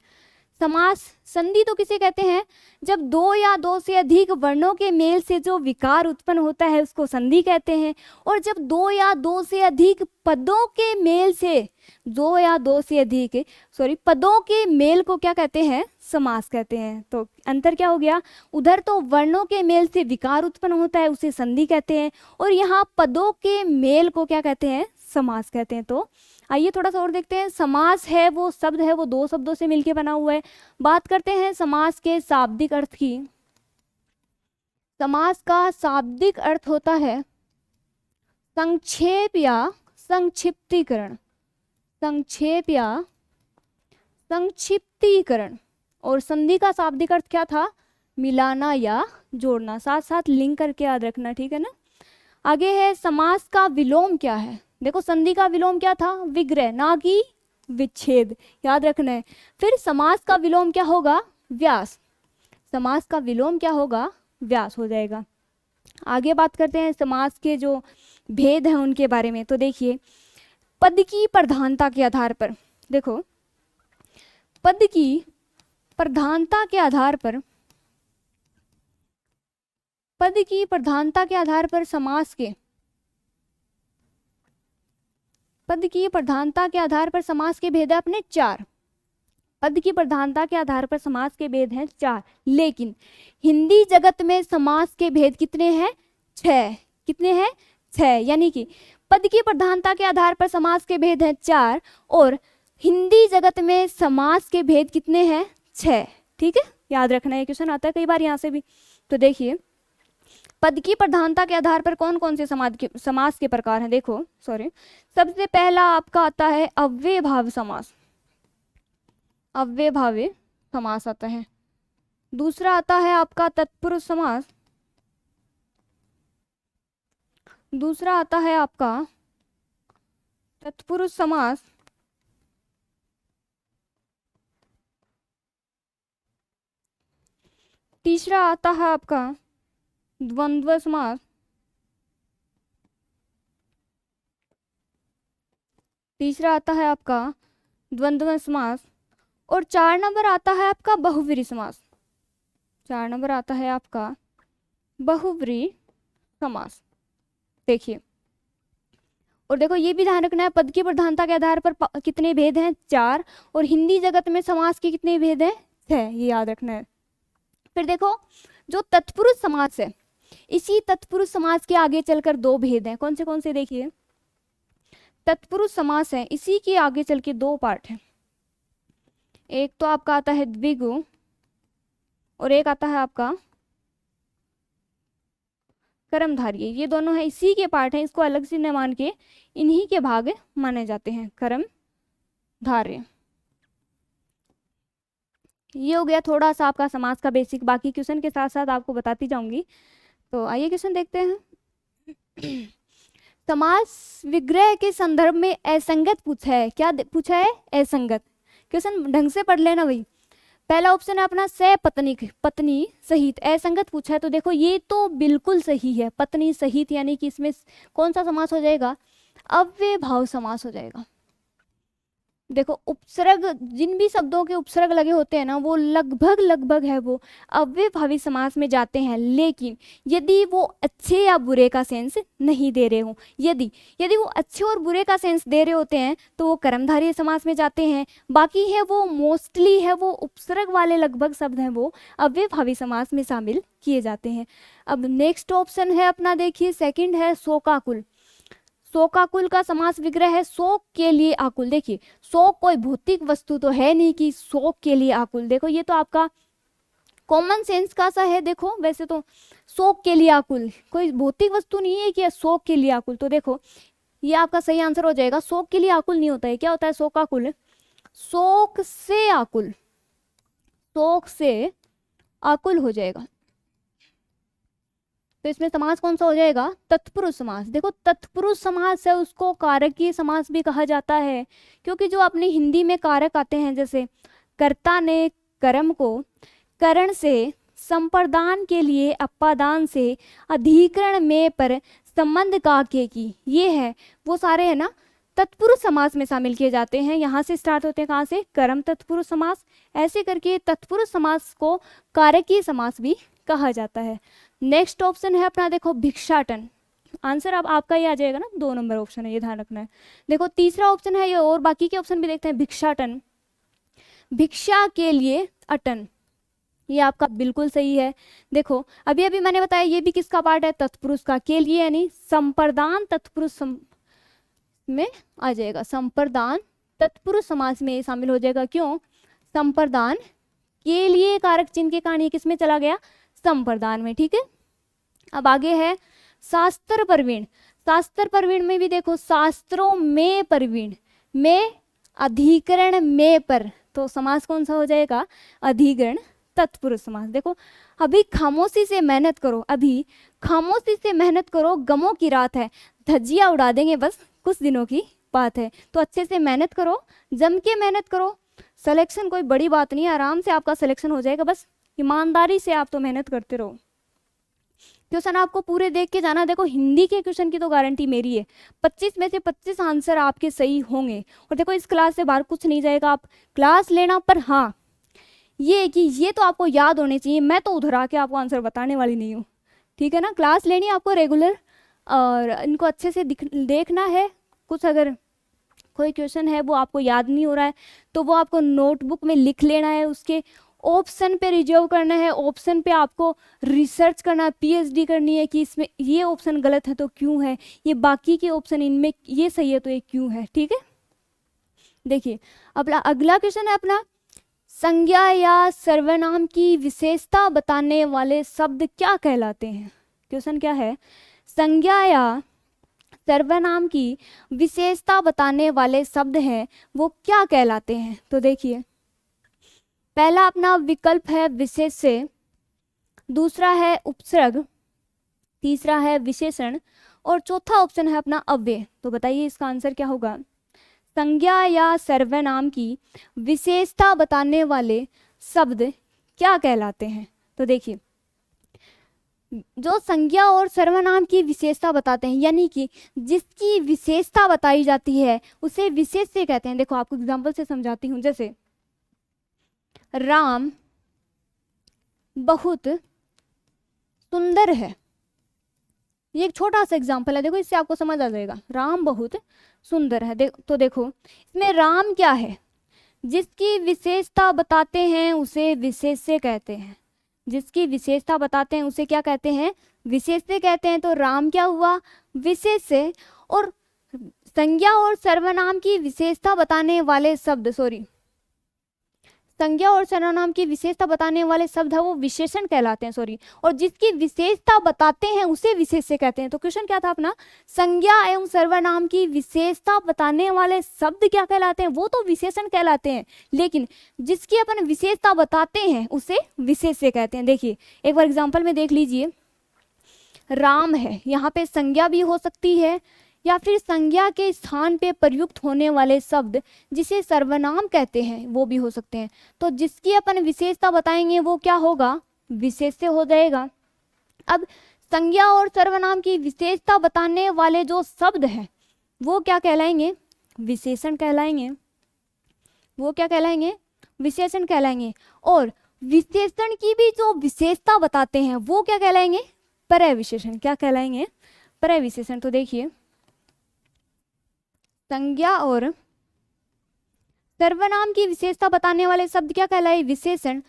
समास संधि तो किसे कहते हैं, जब 2 या 2 से अधिक वर्णों के मेल से जो विकार उत्पन्न होता है उसको संधि कहते हैं। और जब 2 या 2 से अधिक पदों के मेल से, 2 या 2 से अधिक पदों के मेल को क्या कहते हैं, समास कहते हैं। तो अंतर क्या हो गया, उधर तो वर्णों के मेल से विकार उत्पन्न होता है उसे संधि कहते हैं, और यहाँ पदों के मेल को क्या कहते हैं, समास कहते हैं। तो आइए थोड़ा सा और देखते हैं। समास है वो शब्द है वो 2 शब्दों से मिलके बना हुआ है। बात करते हैं समास के शाब्दिक अर्थ की। समास का शाब्दिक अर्थ होता है संक्षेप या संक्षिप्तीकरण, संक्षेप या संक्षिप्तीकरण। और संधि का शाब्दिक अर्थ क्या था, मिलाना या जोड़ना, साथ साथ लिंक करके याद रखना, ठीक है ना। आगे है समास का विलोम क्या है। देखो संधि का विलोम क्या था, विग्रह, ना कि विच्छेद, याद रखना है। फिर समास का विलोम क्या होगा, व्यास, समास का विलोम क्या होगा, व्यास हो जाएगा। आगे बात करते हैं समास के जो भेद हैं उनके बारे में। तो देखिए पद की प्रधानता के आधार पर, देखो पद की प्रधानता के आधार पर, पद की प्रधानता के आधार पर समास के, पद की प्रधानता के आधार पर समास के भेद है अपने 4। पद की प्रधानता के आधार पर समास के भेद हैं 4, लेकिन हिंदी जगत में समास के भेद कितने हैं, 6। कितने हैं, 6। यानी कि पद की प्रधानता के आधार पर समास के भेद हैं 4 और हिंदी जगत में समास के भेद कितने हैं, 6। ठीक है, याद रखना है, क्वेश्चन आता है कई बार यहाँ से भी। तो देखिए पद की प्रधानता के आधार पर कौन कौन से समास के प्रकार हैं। देखो सबसे पहला आपका आता है अव्ययभाव समास, अव्ययभावी समास आता है। दूसरा आता है आपका तत्पुरुष समास, दूसरा आता है आपका तत्पुरुष समास। तीसरा आता है आपका द्वंद्व समास, तीसरा आता है आपका द्वंद्व समास, और 4 नंबर आता है आपका बहुव्रीहि समास। 4 नंबर आता है आपका बहुव्रीहि समास। देखिए और देखो ये भी ध्यान रखना है, पद की प्रधानता के आधार पर कितने भेद हैं, 4, और हिंदी जगत में समास के कितने भेद हैं, 6, ये याद रखना है। फिर देखो जो तत्पुरुष समास है, इसी तत्पुरुष समास के आगे चलकर दो भेद हैं। कौन से देखिए, तत्पुरुष समास है, इसी के आगे चल के दो पार्ट हैं। एक तो आपका आता है द्विगु और एक आता है आपका कर्मधारय। ये दोनों है इसी के पार्ट हैं, इसको अलग से न मान के इन्हीं के भाग माने जाते हैं, कर्मधारय। ये हो गया थोड़ा सा आपका समास का बेसिक, बाकी क्वेश्चन के साथ साथ आपको बताती जाऊंगी। तो आइए क्वेश्चन देखते हैं। समास विग्रह के संदर्भ में असंगत पूछा है। क्या पूछा है? असंगत। क्वेश्चन ढंग से पढ़ लेना भाई। पहला ऑप्शन है अपना सपत्नीक, पत्नी सहित। असंगत पूछा है तो देखो ये तो बिल्कुल सही है, पत्नी सहित, यानी कि इसमें कौन सा समास हो जाएगा? अव्यय भाव समास हो जाएगा। देखो उपसर्ग, जिन भी शब्दों के उपसर्ग लगे होते हैं ना, वो लगभग है वो अव्ययभावी समास में जाते हैं। लेकिन यदि वो अच्छे या बुरे का सेंस नहीं दे रहे हो, यदि वो अच्छे और बुरे का सेंस दे रहे होते हैं तो वो कर्मधारय समास में जाते हैं। बाकी है वो मोस्टली है वो उपसर्ग वाले लगभग शब्द हैं, वो अव्ययभावी समास में शामिल किए जाते हैं। अब नेक्स्ट ऑप्शन है अपना, देखिए सेकंड है शोकाकुल। शोकाकुल का समास विग्रह है शोक के लिए आकुल। देखिए शोक कोई भौतिक वस्तु तो है नहीं कि शोक के लिए आकुल। देखो ये तो आपका कॉमन सेंस का सा है। देखो वैसे तो शोक के लिए आकुल कोई भौतिक वस्तु नहीं है कि शोक के लिए आकुल, तो देखो ये आपका सही आंसर हो जाएगा। शोक के लिए आकुल नहीं होता है, क्या होता है? शोकाकुल, शोक से आकुल, शोक से आकुल हो जाएगा। तो इसमें समास कौन सा हो जाएगा? तत्पुरुष समास। देखो तत्पुरुष समास है उसको कारकीय समास भी कहा जाता है, क्योंकि जो अपनी हिंदी में कारक आते हैं, जैसे कर्ता ने कर्म को करण से, संप्रदान के लिए अपादान से, अधिकरण में पर संबंध का के की, ये है वो सारे है ना तत्पुरुष समास में शामिल किए जाते हैं। यहाँ से स्टार्ट होते हैं, कहाँ से? कर्म तत्पुरुष समास। ऐसे करके तत्पुरुष समास को कारकीय समास भी कहा जाता है। नेक्स्ट ऑप्शन है अपना, देखो भिक्षाटन। आंसर अब आपका ही आ जाएगा ना, 2 नंबर ऑप्शन है, ये ध्यान रखना है। देखो तीसरा ऑप्शन है ये, और बाकी के ऑप्शन भी देखते हैं। भिक्षाटन, भिक्षा के लिए अटन, ये आपका बिल्कुल सही है। देखो अभी अभी मैंने बताया ये भी किसका पार्ट है? तत्पुरुष का। के लिए यानी संप्रदान तत्पुरुष में आ जाएगा, संप्रदान तत्पुरुष समास में शामिल हो जाएगा। क्यों? संप्रदान के लिए कारक चिन्ह के कारण ये किसमें चला गया? संप्रदान में। ठीक है, अब आगे है शास्त्र प्रवीण। शास्त्र प्रवीण में भी देखो शास्त्रों में प्रवीण, में अधिकरण में पर, तो समास कौन सा हो जाएगा? अधिकरण तत्पुरुष समास। देखो अभी खामोशी से मेहनत करो, अभी खामोशी से मेहनत करो, गमों की रात है, धज्जियां उड़ा देंगे, बस कुछ दिनों की बात है। तो अच्छे से मेहनत करो, जम के मेहनत करो। सिलेक्शन कोई बड़ी बात नहीं है, आराम से आपका सिलेक्शन हो जाएगा, बस ईमानदारी से आप तो मेहनत करते रहो। क्वेश्चन आपको पूरे देख के जाना। देखो हिंदी के क्वेश्चन की तो गारंटी मेरी है, 25 में से 25 आंसर आपके सही होंगे। और देखो इस क्लास से बाहर कुछ नहीं जाएगा, आप क्लास लेना, पर हाँ ये कि ये तो आपको याद होने चाहिए। मैं तो उधर आके आपको आंसर बताने वाली नहीं हूँ, ठीक है ना। क्लास लेनी है आपको रेगुलर, और इनको अच्छे से देखना है। कुछ अगर कोई क्वेश्चन है वो आपको याद नहीं हो रहा है तो वो आपको नोटबुक में लिख लेना है, उसके ऑप्शन पे रिजर्व करना है, ऑप्शन पे आपको रिसर्च करना है, पीएचडी करनी है कि इसमें ये ऑप्शन गलत है तो क्यों है, ये बाकी के ऑप्शन इनमें ये सही है तो ये क्यों है। ठीक है, देखिए अपना अगला क्वेश्चन है अपना, संज्ञा या सर्वनाम की विशेषता बताने वाले शब्द क्या कहलाते हैं। क्वेश्चन क्या है? संज्ञा या सर्वनाम की विशेषता बताने वाले शब्द हैं वो क्या कहलाते हैं। तो देखिए पहला अपना विकल्प है विशेष्य, दूसरा है उपसर्ग, तीसरा है विशेषण और चौथा ऑप्शन है अपना अव्यय। तो बताइए इसका आंसर क्या होगा? संज्ञा या सर्वनाम की विशेषता बताने वाले शब्द क्या कहलाते हैं। तो देखिए जो संज्ञा और सर्वनाम की विशेषता बताते हैं, यानी कि जिसकी विशेषता बताई जाती है उसे विशेष्य कहते हैं। देखो आपको एग्जांपल से समझाती हूँ, जैसे राम बहुत सुंदर है, ये एक छोटा सा एग्जांपल है, देखो इससे आपको समझ आ जाएगा। राम बहुत सुंदर है, तो देखो इसमें राम क्या है? जिसकी विशेषता बताते हैं उसे विशेष्य कहते हैं। जिसकी विशेषता बताते हैं उसे क्या कहते हैं, विशेष्य कहते हैं। तो राम क्या हुआ, विशेष्य। और संज्ञा और सर्वनाम की विशेषता बताने वाले शब्द, संज्ञा और सर्वनाम की विशेषता बताने वाले शब्द है वो विशेषण कहलाते हैं, और जिसकी विशेषता बताते हैं उसे विशेष्य कहते हैं। तो क्वेश्चन क्या था अपना, संज्ञा एवं सर्वनाम की विशेषता बताने वाले शब्द क्या कहलाते हैं, वो तो विशेषण कहलाते हैं, लेकिन जिसकी अपन विशेषता बताते हैं उसे विशेष्य कहते हैं। देखिए एक बार एग्जाम्पल में देख लीजिए, राम है, यहाँ पे संज्ञा भी हो सकती है या फिर संज्ञा के स्थान पे प्रयुक्त होने वाले शब्द जिसे सर्वनाम कहते हैं वो भी हो सकते हैं। तो जिसकी अपन विशेषता बताएंगे वो क्या होगा, विशेष्य हो जाएगा। अब संज्ञा और सर्वनाम की विशेषता बताने वाले जो शब्द हैं वो क्या कहलाएंगे, विशेषण कहलाएंगे। वो क्या कहलाएंगे, विशेषण कहलाएंगे। और विशेषण की भी जो विशेषता बताते हैं वो क्या कहलाएंगे, पर्यायविशेषण। क्या कहलाएंगे, पर्यायविशेषण। तो देखिए संज्ञा और सर्वनाम की विशेषता बताने वाले शब्द क्या कहलाए, विशेषण।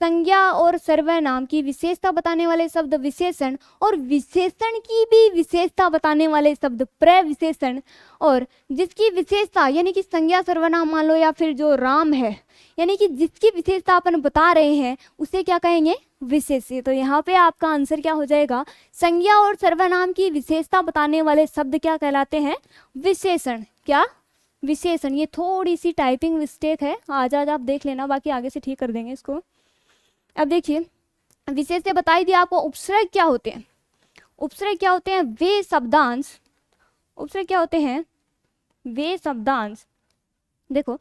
संज्ञा और सर्वनाम की विशेषता बताने वाले शब्द विशेषण, और विशेषण की भी विशेषता बताने वाले शब्द प्रविशेषण। और जिसकी विशेषता यानी कि संज्ञा सर्वनाम मान लो या फिर जो राम है, यानी कि जिसकी विशेषता अपन बता रहे हैं उसे क्या कहेंगे, विशेष्य। तो यहाँ पे आपका आंसर क्या हो जाएगा, संज्ञा और सर्वनाम की विशेषता बताने वाले शब्द क्या कहलाते हैं, विशेषण। क्या, विशेषण। ये थोड़ी सी टाइपिंग मिस्टेक है, आज आप देख लेना, बाकी आगे से ठीक कर देंगे इसको। अब देखिए विशेष्य बताई दिया आपको। उपसर्ग क्या होते हैं, उपसर्ग क्या होते हैं, वे शब्दांश। उपसर्ग क्या होते हैं, वे शब्दांश। देखो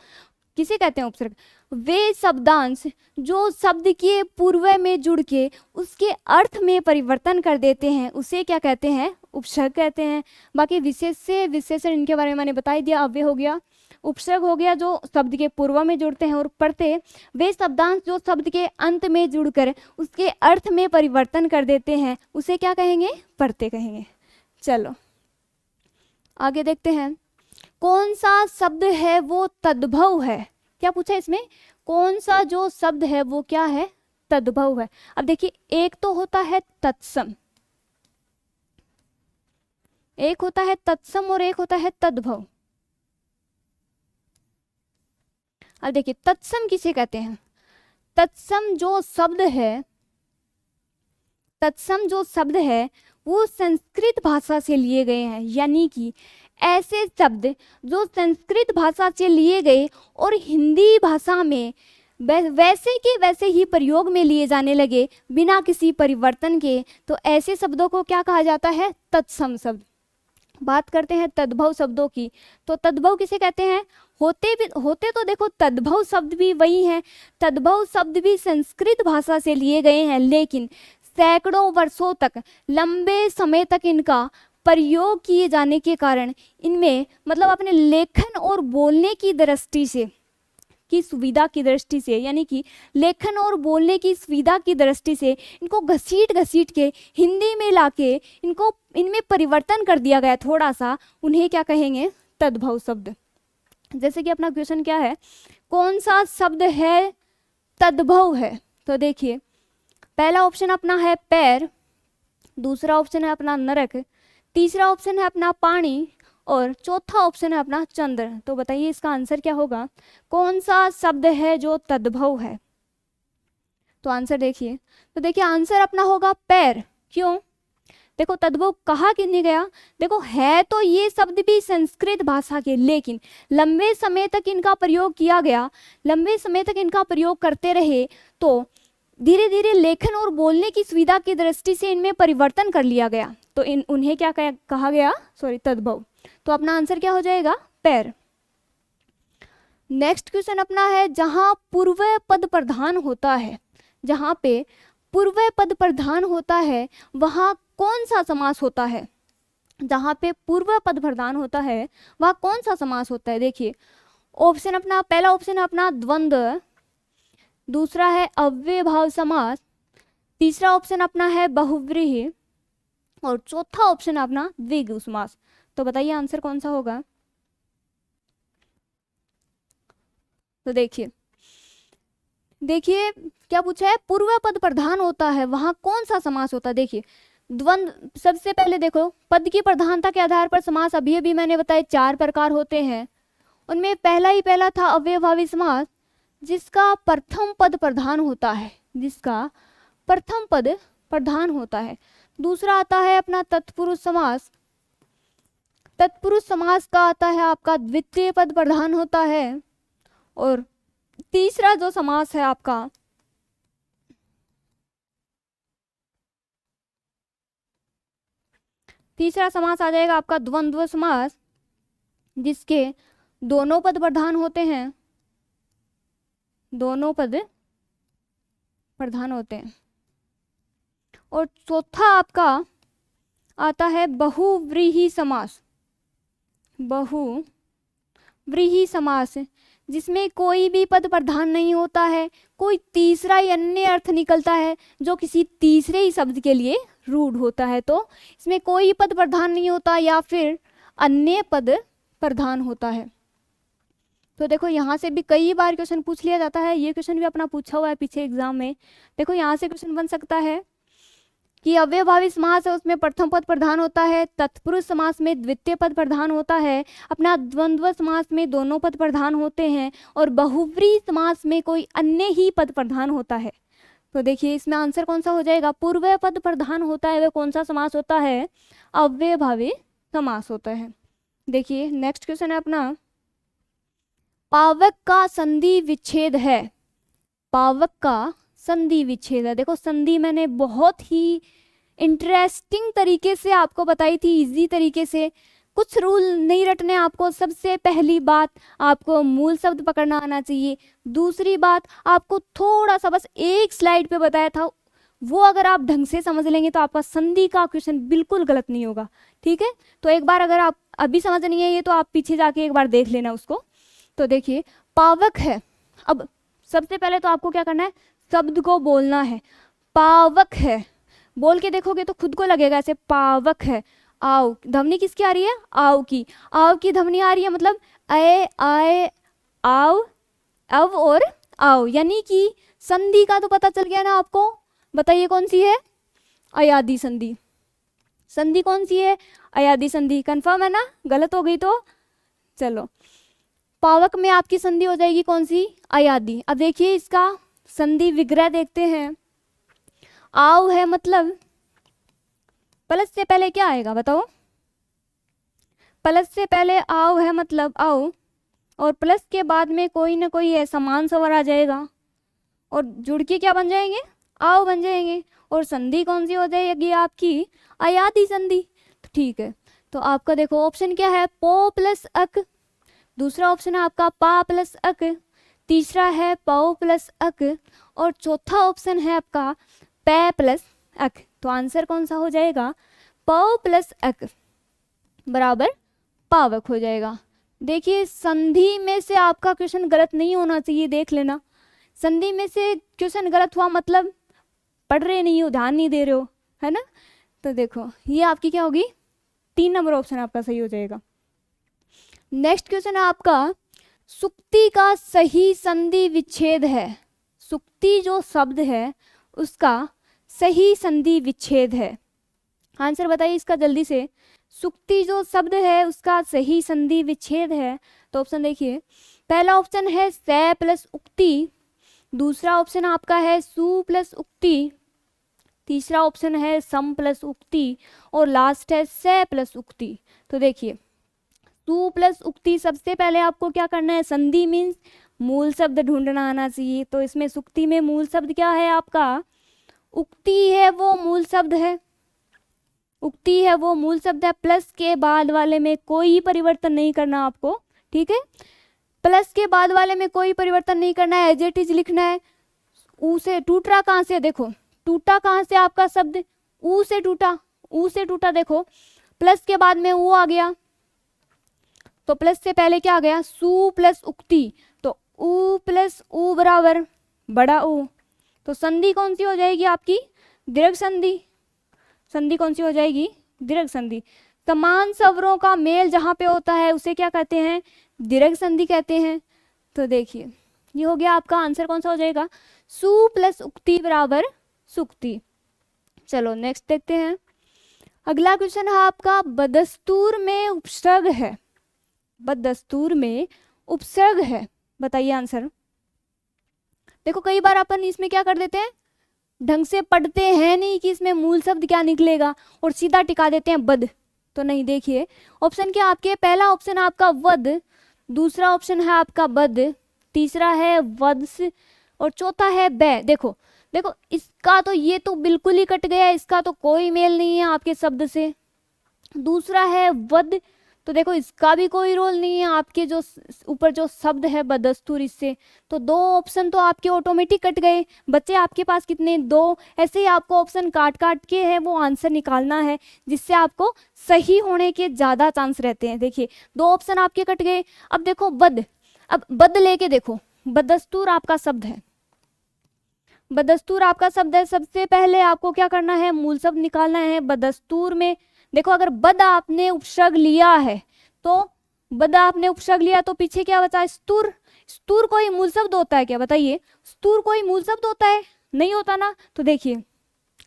किसे कहते हैं उपसर्ग, वे शब्दांश जो शब्द के पूर्व में जुड़ के उसके अर्थ में परिवर्तन कर देते हैं उसे क्या कहते हैं, उपसर्ग कहते हैं। बाकी विशेष्य विशेषण इनके बारे में मैंने बता ही दिया। अव्यय हो गया, उपसर्ग हो गया जो शब्द के पूर्व में जुड़ते हैं, और प्रत्यय वे शब्दांश जो शब्द के अंत में जुड़कर उसके अर्थ में परिवर्तन कर देते हैं उसे क्या कहेंगे, प्रत्यय कहेंगे। चलो आगे देखते हैं, कौन सा शब्द है वो तद्भव है। क्या पूछा इसमें, कौन सा जो शब्द है वो क्या है, तद्भव है। अब देखिए एक तो होता है तत्सम, एक होता है तत्सम और एक होता है तद्भव। अब देखिए तत्सम किसे कहते हैं, तत्सम जो शब्द है, तत्सम जो शब्द है वो संस्कृत भाषा से लिए गए हैं, यानी कि ऐसे शब्द जो संस्कृत भाषा से लिए गए और हिंदी भाषा में वैसे के वैसे ही प्रयोग में लिए जाने लगे बिना किसी परिवर्तन के, तो ऐसे शब्दों को क्या कहा जाता है, तत्सम शब्द। बात करते हैं तद्भव शब्दों की, तो तद्भव किसे कहते हैं, होते तो देखो तद्भव शब्द भी वही हैं, तद्भव शब्द भी संस्कृत भाषा से लिए गए हैं, लेकिन सैकड़ों वर्षों तक, लंबे समय तक इनका प्रयोग किए जाने के कारण इनमें मतलब अपने लेखन और बोलने की दृष्टि से, की सुविधा की दृष्टि से, यानी कि लेखन और बोलने की सुविधा की दृष्टि से इनको घसीट घसीट के हिंदी में लाके इनको इनमें परिवर्तन कर दिया गया थोड़ा सा, उन्हें क्या कहेंगे, तद्भव शब्द। जैसे कि अपना क्वेश्चन क्या है, कौन सा शब्द है तद्भव है। तो देखिए पहला ऑप्शन अपना है पैर, दूसरा ऑप्शन है अपना नरक, तीसरा ऑप्शन है अपना पानी, और चौथा ऑप्शन है अपना चंद्र। तो बताइए इसका आंसर क्या होगा, कौन सा शब्द है जो तद्भव है। तो आंसर देखिए, तो देखिए आंसर अपना होगा पैर। क्यों, देखो तद्भव कहा किसने गया, देखो है तो ये शब्द भी संस्कृत भाषा के, लेकिन लंबे समय तक इनका प्रयोग किया गया, लंबे समय तक इनका प्रयोग करते रहे, तो धीरे धीरे लेखन और बोलने की सुविधा की दृष्टि से इनमें परिवर्तन कर लिया गया, तो उन्हें क्या कहा गया, तद्भव। तो अपना आंसर क्या हो जाएगा, पैर। नेक्स्ट क्वेश्चन अपना है, जहां पूर्व पद प्रधान होता है, जहां पे पूर्व पद प्रधान होता है वहां कौन सा समास होता है, जहां पे पूर्व पद प्रधान होता है वहां कौन सा समास होता है। देखिए ऑप्शन अपना, पहला ऑप्शन है अपना द्वंद्व, दूसरा है अव्ययभाव समास, तीसरा ऑप्शन अपना है बहुव्रीहि, और चौथा ऑप्शन है अपना द्विगु समास। तो बताइए आंसर कौन सा होगा। तो देखिए देखिए क्या पूछा है, पूर्व पद प्रधान होता है वहां कौन सा समास होता है। देखिए द्वंद्व, सबसे पहले देखो पद की प्रधानता के आधार पर समास अभी अभी मैंने बताया 4 प्रकार होते हैं। उनमें पहला ही पहला था अव्ययभावी समास, जिसका प्रथम पद प्रधान होता है, जिसका प्रथम पद प्रधान होता है। दूसरा आता है अपना तत्पुरुष समास। तत्पुरुष समास का आता है आपका द्वितीय पद प्रधान होता है। और तीसरा जो समास है आपका, तीसरा समास आ जाएगा आपका द्वंद्व समास, जिसके दोनों पद प्रधान होते हैं, दोनों पद प्रधान होते हैं। और चौथा आपका आता है बहुव्रीहि समास। बहुव्रीहि समास जिसमें कोई भी पद प्रधान नहीं होता है, कोई तीसरा ही अन्य अर्थ निकलता है जो किसी तीसरे ही शब्द के लिए रूढ़ होता है। तो इसमें कोई पद प्रधान नहीं होता या फिर अन्य पद प्रधान होता है। तो देखो यहाँ से भी कई बार क्वेश्चन पूछ लिया जाता है, ये क्वेश्चन भी अपना पूछा हुआ है पीछे एग्जाम में। देखो यहाँ से क्वेश्चन बन सकता है कि अव्ययभावी समास है उसमें प्रथम पद प्रधान होता है, तत्पुरुष समास में द्वितीय पद प्रधान होता है, अपना द्वंद्व समास में दोनों पद प्रधान होते हैं, और बहुव्रीहि समास में कोई अन्य ही पद प्रधान होता है। तो देखिए इसमें आंसर कौन सा हो जाएगा, पूर्व पद प्रधान होता है वह कौन सा समास होता है, अव्ययभावी समास होता है। देखिए नेक्स्ट क्वेश्चन है अपना, पावक का संधि विच्छेद है। पावक का संधि विच्छेद है। देखो संधि मैंने बहुत ही इंटरेस्टिंग तरीके से आपको बताई थी, इजी तरीके से, कुछ रूल नहीं रटने आपको। सबसे पहली बात आपको मूल शब्द पकड़ना आना चाहिए। दूसरी बात आपको थोड़ा सा बस एक स्लाइड पे बताया था, वो अगर आप ढंग से समझ लेंगे तो आपका संधि का क्वेश्चन बिल्कुल गलत नहीं होगा। ठीक है, तो एक बार अगर आप अभी समझ नहीं है ये तो आप पीछे जाके एक बार देख लेना उसको। तो देखिए पावक है, अब सबसे पहले तो आपको क्या करना है, शब्द को बोलना है। पावक है बोल के देखोगे तो खुद को लगेगा ऐसे पावक है। आव ध्वनि किसकी आ रही है, आव की, आव की ध्वनि आ रही है, मतलब अय आय आव अव और आव, यानी कि संधि का तो पता चल गया ना आपको। बताइए कौन सी है, अयादि संधि। संधि कौन सी है, अयादि संधि। कंफर्म है ना, गलत हो गई तो चलो। पावक में आपकी संधि हो जाएगी कौन सी, अयादि। अब देखिए इसका संधि विग्रह देखते हैं। आव है मतलब प्लस से पहले क्या आएगा बताओ, प्लस से पहले आव है मतलब आओ, और प्लस के बाद में कोई ना कोई है समान स्वर आ जाएगा और जुड़ के क्या बन जाएंगे, आव बन जाएंगे। और संधि कौन सी हो जाएगी आपकी, अयादि संधि। तो ठीक है, तो आपका देखो ऑप्शन क्या है, पो प्लस अक, दूसरा ऑप्शन है आपका पा प्लस अक, तीसरा है पौ प्लस अक, और चौथा ऑप्शन है आपका पै प्लस अक। तो आंसर कौन सा हो जाएगा, पौ प्लस अक बराबर पावक हो जाएगा। देखिए संधि में से आपका क्वेश्चन गलत नहीं होना चाहिए, देख लेना। संधि में से क्वेश्चन गलत हुआ मतलब पढ़ रहे नहीं हो, ध्यान नहीं दे रहे हो, है ना। तो देखो ये आपकी क्या होगी, 3 नंबर ऑप्शन आपका सही हो जाएगा। नेक्स्ट क्वेश्चन है आपका, सुक्ति का सही संधि विच्छेद है। सुक्ति जो शब्द है उसका सही संधि विच्छेद है। आंसर बताइए इसका जल्दी से। सुक्ति जो शब्द है उसका सही संधि विच्छेद है। तो ऑप्शन देखिए, पहला ऑप्शन है से प्लस उक्ति, दूसरा ऑप्शन आपका है सु प्लस उक्ति, तीसरा ऑप्शन है सम प्लस उक्ति, और लास्ट है से प्लस उक्ति। तो देखिए सु प्लस उक्ति, सबसे पहले आपको क्या करना है, संधि मीन्स मूल शब्द ढूंढना आना चाहिए। तो इसमें सुक्ति में मूल शब्द क्या है आपका, उक्ति है वो मूल शब्द है, उक्ति है वो मूल शब्द है। प्लस के बाद वाले में कोई परिवर्तन नहीं करना आपको, ठीक है। प्लस के बाद वाले में कोई परिवर्तन नहीं करना है, एज इट इज लिखना है। ऊ से टूट रहा कहाँ से, देखो टूटा कहाँ से आपका शब्द, ऊ से टूटा, ऊ से टूटा। देखो प्लस के बाद में ऊ आ गया, तो प्लस से पहले क्या आ गया, सु प्लस उक्ति, तो ऊ प्लस ऊ बराबर बड़ा ऊ। तो संधि कौन सी हो जाएगी आपकी, दीर्घ संधि। संधि कौन सी हो जाएगी, दीर्घ संधि। समान स्वरों का मेल जहाँ पे होता है उसे क्या कहते हैं, दीर्घ संधि कहते हैं। तो देखिए ये हो गया आपका आंसर, कौन सा हो जाएगा, सु प्लस उक्ति बराबर सुक्ति। चलो नेक्स्ट देखते हैं। अगला क्वेश्चन है आपका, बदस्तूर में उपसर्ग है, बदस्तूर में उपसर्ग है, बताइए आंसर। देखो कई बार अपन इसमें क्या कर देते हैं, ढंग से पढ़ते हैं नहीं कि इसमें मूल शब्द क्या निकलेगा और सीधा टिका देते हैं बद। तो नहीं, देखिए ऑप्शन क्या आपके, पहला ऑप्शन है आपका वद, दूसरा ऑप्शन है आपका बद, तीसरा है वद्स और चौथा है बै। देखो देखो इसका तो ये तो बिल्कुल ही कट गया, इसका तो कोई मेल नहीं है आपके शब्द से। दूसरा है वद, तो देखो इसका भी कोई रोल नहीं है आपके जो ऊपर जो शब्द है बदस्तूर, इससे तो दो ऑप्शन तो आपके ऑटोमेटिक कट गए। बच्चे आपके पास कितने, दो। ऐसे ही आपको ऑप्शन काट काट के है वो आंसर निकालना है, जिससे आपको सही होने के ज़्यादा चांस रहते हैं। देखिए दो ऑप्शन आपके कट गए। अब देखो बद, अब बद लेके देखो, बदस्तूर आपका शब्द है, बदस्तूर आपका शब्द है। सबसे पहले आपको क्या करना है, मूल शब्द निकालना है बदस्तूर में। देखो अगर बद आपने उपसर्ग लिया है तो बद आपने उपसर्ग लिया तो पीछे क्या बचा, स्तूर। स्तूर कोई मूल शब्द होता है क्या, बताइए, स्तूर कोई मूल शब्द होता है, नहीं होता ना। तो देखिए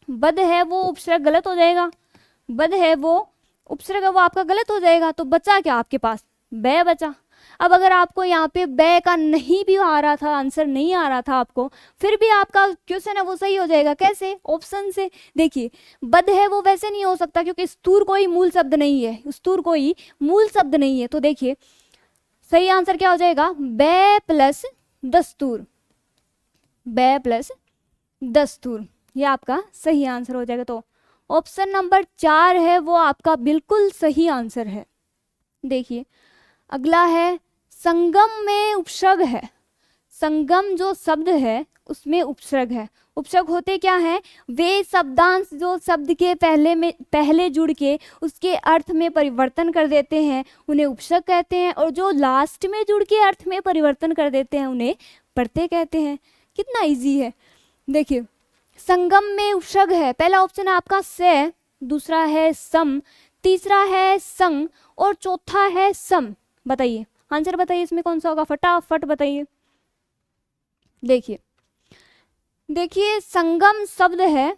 बद है वो उपसर्ग गलत हो जाएगा, बद है वो उपसर्ग वो आपका गलत हो जाएगा। तो बचा क्या आपके पास, बै बचा। अब अगर आपको यहाँ पे बै का नहीं भी आ रहा था, आंसर नहीं आ रहा था आपको, फिर भी आपका क्वेश्चन है वो सही हो जाएगा। कैसे, ऑप्शन से। देखिए बद है वो वैसे नहीं हो सकता क्योंकि स्तूर कोई मूल शब्द नहीं है, स्तूर कोई मूल शब्द नहीं है। तो देखिए सही आंसर क्या हो जाएगा, बै प्लस दस्तूर, बै प्लस दस्तूर, ये आपका सही आंसर हो जाएगा। तो ऑप्शन नंबर 4 है वो आपका बिल्कुल सही आंसर है। देखिए अगला है, संगम में उपसर्ग है, संगम जो शब्द है उसमें उपसर्ग है। उपसर्ग होते क्या है, वे शब्दांश जो शब्द के पहले जुड़ के उसके अर्थ में परिवर्तन कर देते हैं उन्हें उपसर्ग कहते हैं, और जो लास्ट में जुड़ के अर्थ में परिवर्तन कर देते हैं उन्हें प्रत्यय कहते हैं। कितना इजी है। देखिए संगम में उपसर्ग है, पहला ऑप्शन है आपका से, दूसरा है सम, तीसरा है संग और चौथा है सम। बताइए आंसर, बताइए इसमें कौन सा होगा, फटाफट बताइए। देखिए देखिए संगम शब्द है,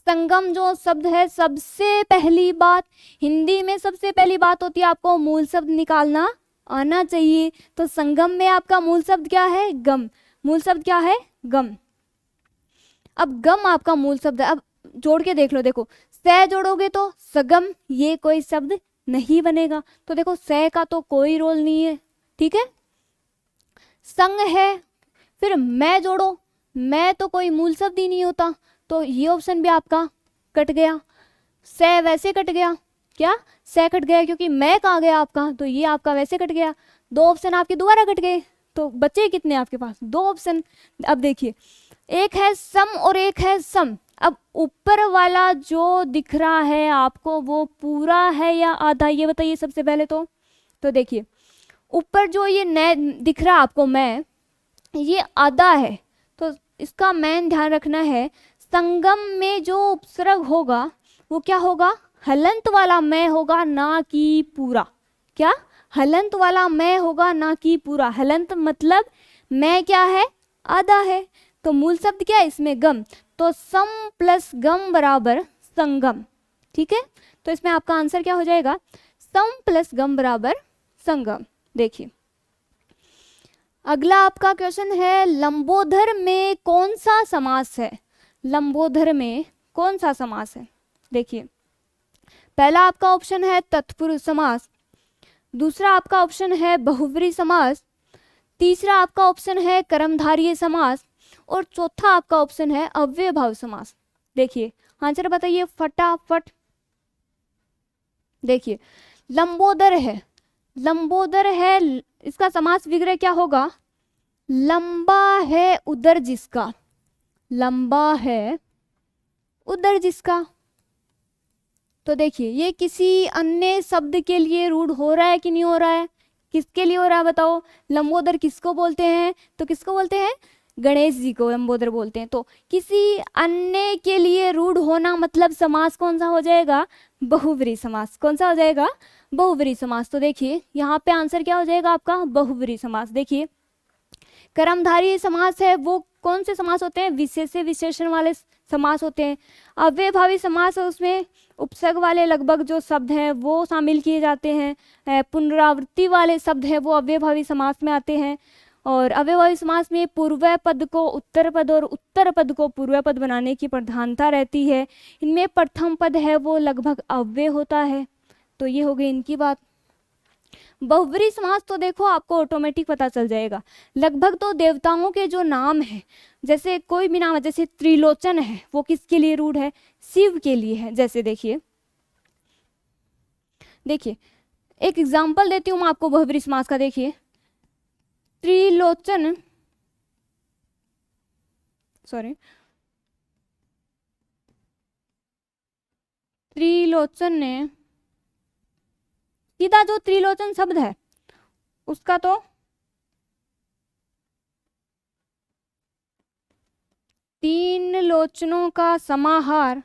संगम जो शब्द है, सबसे पहली बात हिंदी में सबसे पहली बात होती है आपको मूल शब्द निकालना आना चाहिए। तो संगम में आपका मूल शब्द क्या है, गम। मूल शब्द क्या है, गम। अब गम आपका मूल शब्द है। अब जोड़ के देख लो, देखो से जोड़ोगे तो सगम, ये कोई शब्द नहीं बनेगा। तो देखो से का तो कोई रोल नहीं है, ठीक है। संग है, फिर मैं जोड़ो, मैं तो कोई मूल शब्द ही नहीं होता, तो ये ऑप्शन भी आपका कट गया। से वैसे कट गया, क्या से कट गया क्योंकि मैं कहाँ गया आपका, तो ये आपका वैसे कट गया। दो ऑप्शन आपके दोबारा कट गए, तो बचे कितने आपके पास, दो ऑप्शन। अब देखिए एक है सम और एक है सम। अब ऊपर वाला जो दिख रहा है आपको वो पूरा है या आधा, ये बताइए सबसे पहले तो देखिए ऊपर जो ये नए दिख रहा आपको मैं, ये आधा है, तो इसका मेन ध्यान रखना है। संगम में जो उपसर्ग होगा वो क्या होगा, हलंत वाला मैं होगा, ना कि पूरा। क्या, हलंत वाला मैं होगा, ना कि पूरा। हलंत मतलब मैं क्या है, आधा है। तो मूल शब्द क्या है इसमें, गम। तो सम प्लस गम बराबर संगम, ठीक है। तो इसमें आपका आंसर क्या हो जाएगा, सम प्लस गम बराबर संगम। देखिए अगला आपका क्वेश्चन है, लंबोदर में कौन सा समास है, लंबोदर में कौन सा समास है। देखिए पहला आपका ऑप्शन है तत्पुरुष समास, दूसरा आपका ऑप्शन है बहुव्रीहि समास, तीसरा आपका ऑप्शन है कर्मधारय समास और चौथा आपका ऑप्शन है अव्ययभाव समास। देखिए आंसर बताइए फटाफट। देखिए लंबोदर है, लंबोदर है, इसका समास विग्रह क्या होगा, लंबा है उदर जिसका, लंबा है उदर जिसका। तो देखिए ये किसी अन्य शब्द के लिए रूढ़ हो रहा है कि नहीं हो रहा है, किसके लिए हो रहा है बताओ। लंबोदर किसको बोलते हैं, तो किसको बोलते हैं, गणेश जी को लंबोदर बोलते हैं। तो किसी अन्य के लिए रूढ़ होना मतलब समास कौन सा हो जाएगा? बहुब्रीहि समास। कौन सा हो जाएगा? बहुब्रीहि समास। तो देखिए यहाँ पे आंसर क्या हो जाएगा आपका? बहुब्रीहि समास। देखिए कर्मधारय समास है वो कौन से समास होते हैं? विशेष्य विशेषण वाले समास होते हैं। अव्ययभावी समास है, उसमें उपसर्ग वाले लगभग जो शब्द हैं वो शामिल किए जाते हैं। पुनरावृत्ति वाले शब्द हैं वो अव्ययभावी समास में आते हैं। और अव्ययभावी समास में पूर्व पद को उत्तर पद और उत्तर पद को पूर्व पद बनाने की प्रधानता रहती है। इनमें प्रथम पद है वो लगभग अव्यय होता है। तो ये हो गई इनकी बात। बहुब्रीहि समास तो देखो आपको ऑटोमेटिक पता चल जाएगा। लगभग तो देवताओं के जो नाम हैं, जैसे कोई भी नाम है, जैसे त्रिलोचन है, वो किसके लिए रूढ़ है? शिव के लिए है। जैसे देखिए एक एग्जांपल देती हूँ मैं आपको बहुब्रीहि समास का। देखिए त्रिलोचन ने सीधा जो त्रिलोचन शब्द है उसका तो तीन लोचनों का समाहार,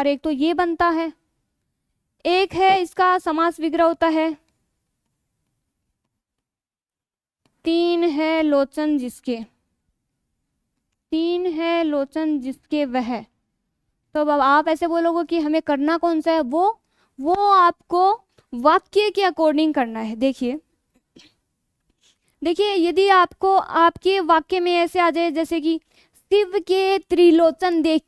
एक तो ये बनता है, एक है इसका समास विग्रह होता है, तीन है लोचन जिसके वह। तो अब आप ऐसे बोलोगे कि हमें करना कौन सा है? वो आपको वाक्य के अकॉर्डिंग करना है। देखिए यदि आपको आपके वाक्य में ऐसे आ जाए जैसे कि शिव के त्रिलोचन देख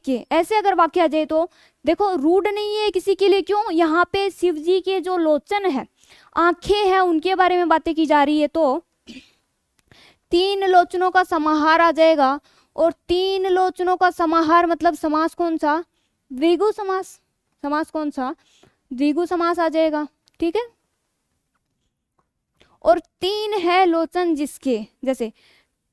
के ऐसे अगर वाक्य आ जाए तो देखो रूढ़ नहीं है किसी के लिए। क्यों? यहाँ पे शिव जी के जो लोचन है, आंखें हैं, उनके बारे में बातें की जा रही है। तो तीन लोचनों का समाहार आ जाएगा। और तीन लोचनों का समाहार मतलब समास कौन सा? द्विगु समास। समास कौन सा? द्विगु समास आ जाएगा। ठीक है। और तीन है लोचन जिसके, जैसे